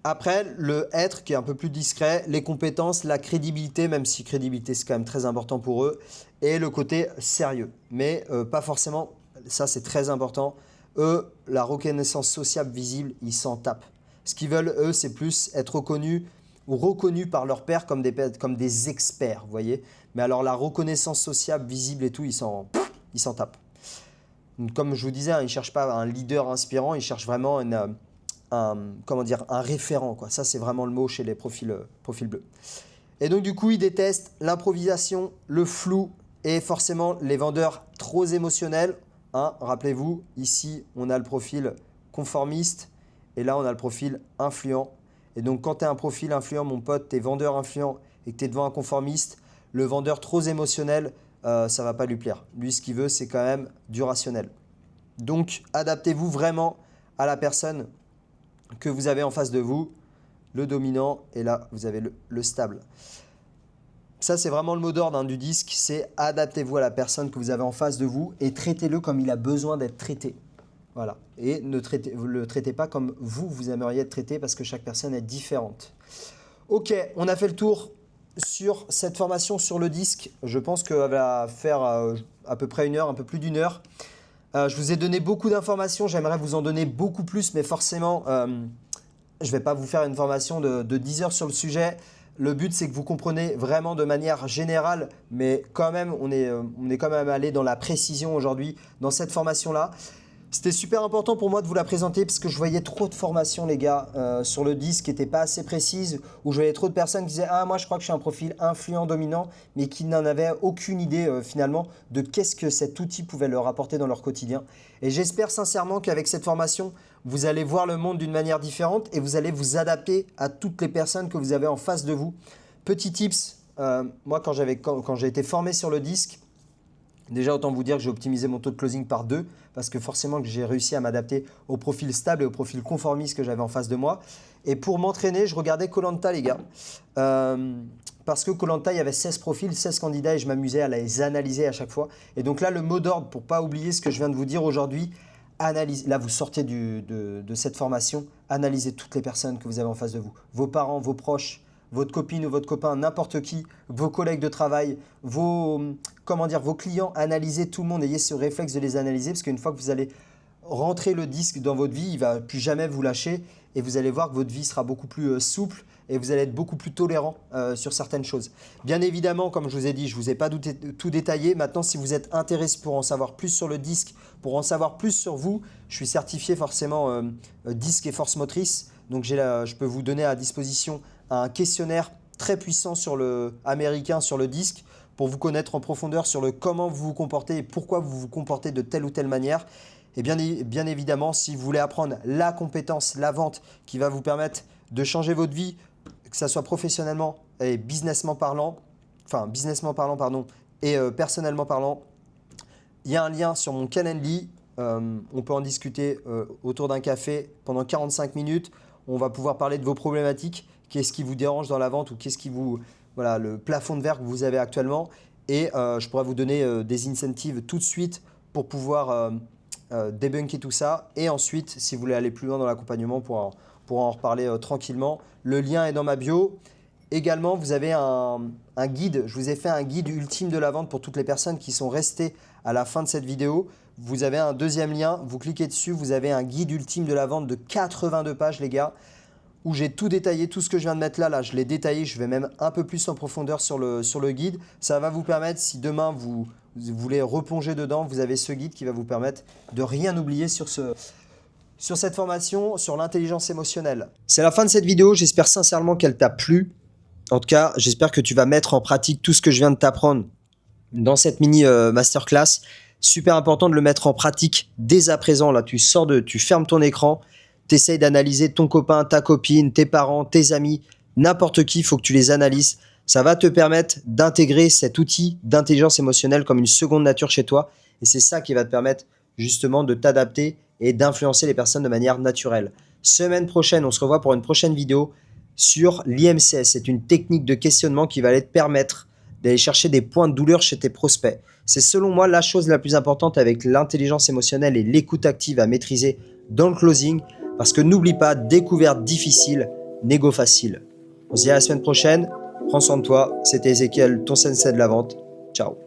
Speaker 1: Après, le être qui est un peu plus discret, les compétences, la crédibilité, même si crédibilité c'est quand même très important pour eux, et le côté sérieux. Mais pas forcément, ça c'est très important. Eux, la reconnaissance sociable visible, ils s'en tapent. Ce qu'ils veulent, eux, c'est plus être reconnus ou reconnus par leurs pairs comme des experts, vous voyez. Mais alors la reconnaissance sociable visible et tout, ils s'en tapent. Comme je vous disais, ils ne cherchent pas un leader inspirant, ils cherchent vraiment un référent, quoi. Ça, c'est vraiment le mot chez les profils bleus. Et donc, du coup, ils détestent l'improvisation, le flou et forcément les vendeurs trop émotionnels. Hein, rappelez-vous, ici, on a le profil conformiste et là, on a le profil influent. Et donc, quand tu es un profil influent, mon pote, tu es vendeur influent et que tu es devant un conformiste, le vendeur trop émotionnel, ça ne va pas lui plaire. Lui, ce qu'il veut, c'est quand même du rationnel. Donc, adaptez-vous vraiment à la personne que vous avez en face de vous, le dominant, et là, vous avez le stable. Ça, c'est vraiment le mot d'ordre du disque, c'est adaptez-vous à la personne que vous avez en face de vous et traitez-le comme il a besoin d'être traité. Voilà. Et ne le traitez pas comme vous aimeriez être traité parce que chaque personne est différente. Ok, on a fait le tour sur cette formation sur le disque. Je pense qu'elle va faire à peu près 1 heure, un peu plus d'1 heure. Je vous ai donné beaucoup d'informations, j'aimerais vous en donner beaucoup plus, mais forcément, je ne vais pas vous faire une formation de 10 heures sur le sujet. Le but, c'est que vous compreniez vraiment de manière générale, mais quand même, on est quand même allé dans la précision aujourd'hui dans cette formation-là. C'était super important pour moi de vous la présenter parce que je voyais trop de formations, les gars, sur le disque qui n'étaient pas assez précises, où je voyais trop de personnes qui disaient « Ah, moi, je crois que je suis un profil influent, dominant », mais qui n'en avaient aucune idée finalement de qu'est-ce que cet outil pouvait leur apporter dans leur quotidien. Et j'espère sincèrement qu'avec cette formation, vous allez voir le monde d'une manière différente et vous allez vous adapter à toutes les personnes que vous avez en face de vous. Petit tips, moi, quand j'ai été formé sur le disque, déjà, autant vous dire que j'ai optimisé mon taux de closing par 2 parce que forcément que j'ai réussi à m'adapter au profil stable et au profil conformiste que j'avais en face de moi. Et pour m'entraîner, je regardais Koh Lanta, les gars. Parce que Koh Lanta, il y avait 16 profils, 16 candidats et je m'amusais à les analyser à chaque fois. Et donc là, le mot d'ordre, pour ne pas oublier ce que je viens de vous dire aujourd'hui, là, vous sortez de cette formation, analysez toutes les personnes que vous avez en face de vous. Vos parents, vos proches, votre copine ou votre copain, n'importe qui, vos collègues de travail, vos clients, analysez tout le monde, ayez ce réflexe de les analyser parce qu'une fois que vous allez rentrer le disque dans votre vie, il ne va plus jamais vous lâcher et vous allez voir que votre vie sera beaucoup plus souple et vous allez être beaucoup plus tolérant sur certaines choses. Bien évidemment, comme je vous ai dit, je ne vous ai pas tout détaillé. Maintenant, si vous êtes intéressé pour en savoir plus sur le disque, pour en savoir plus sur vous, je suis certifié forcément disque et force motrice. Donc, je peux vous donner à disposition un questionnaire très puissant américain sur le disque pour vous connaître en profondeur sur le comment vous vous comportez et pourquoi vous vous comportez de telle ou telle manière. Et bien évidemment, si vous voulez apprendre la compétence, la vente qui va vous permettre de changer votre vie, que ce soit professionnellement et businessment parlant, et personnellement parlant, il y a un lien sur mon Calendly. On peut en discuter autour d'un café pendant 45 minutes. On va pouvoir parler de vos problématiques. Qu'est-ce qui vous dérange dans la vente ou qu'est-ce qui le plafond de verre que vous avez actuellement. Et je pourrais vous donner des incentives tout de suite pour pouvoir débunker tout ça. Et ensuite, si vous voulez aller plus loin dans l'accompagnement, pour en reparler tranquillement. Le lien est dans ma bio. Également, vous avez un guide. Je vous ai fait un guide ultime de la vente pour toutes les personnes qui sont restées à la fin de cette vidéo. Vous avez un deuxième lien, vous cliquez dessus, vous avez un guide ultime de la vente de 82 pages, les gars, où j'ai tout détaillé, tout ce que je viens de mettre là, je l'ai détaillé, je vais même un peu plus en profondeur sur le guide. Ça va vous permettre, si demain vous voulez replonger dedans, vous avez ce guide qui va vous permettre de rien oublier sur cette formation, sur l'intelligence émotionnelle. C'est la fin de cette vidéo, j'espère sincèrement qu'elle t'a plu. En tout cas, j'espère que tu vas mettre en pratique tout ce que je viens de t'apprendre dans cette mini masterclass. Super important de le mettre en pratique dès à présent. Là, tu fermes ton écran, tu essayes d'analyser ton copain, ta copine, tes parents, tes amis, n'importe qui, il faut que tu les analyses. Ça va te permettre d'intégrer cet outil d'intelligence émotionnelle comme une seconde nature chez toi. Et c'est ça qui va te permettre justement de t'adapter et d'influencer les personnes de manière naturelle. Semaine prochaine, on se revoit pour une prochaine vidéo sur l'IMCS. C'est une technique de questionnement qui va aller te permettre d'aller chercher des points de douleur chez tes prospects. C'est selon moi la chose la plus importante avec l'intelligence émotionnelle et l'écoute active à maîtriser dans le closing. Parce que n'oublie pas, découverte difficile, négo facile. On se dit à la semaine prochaine. Prends soin de toi. C'était Ezekiel, ton sensei de la vente. Ciao.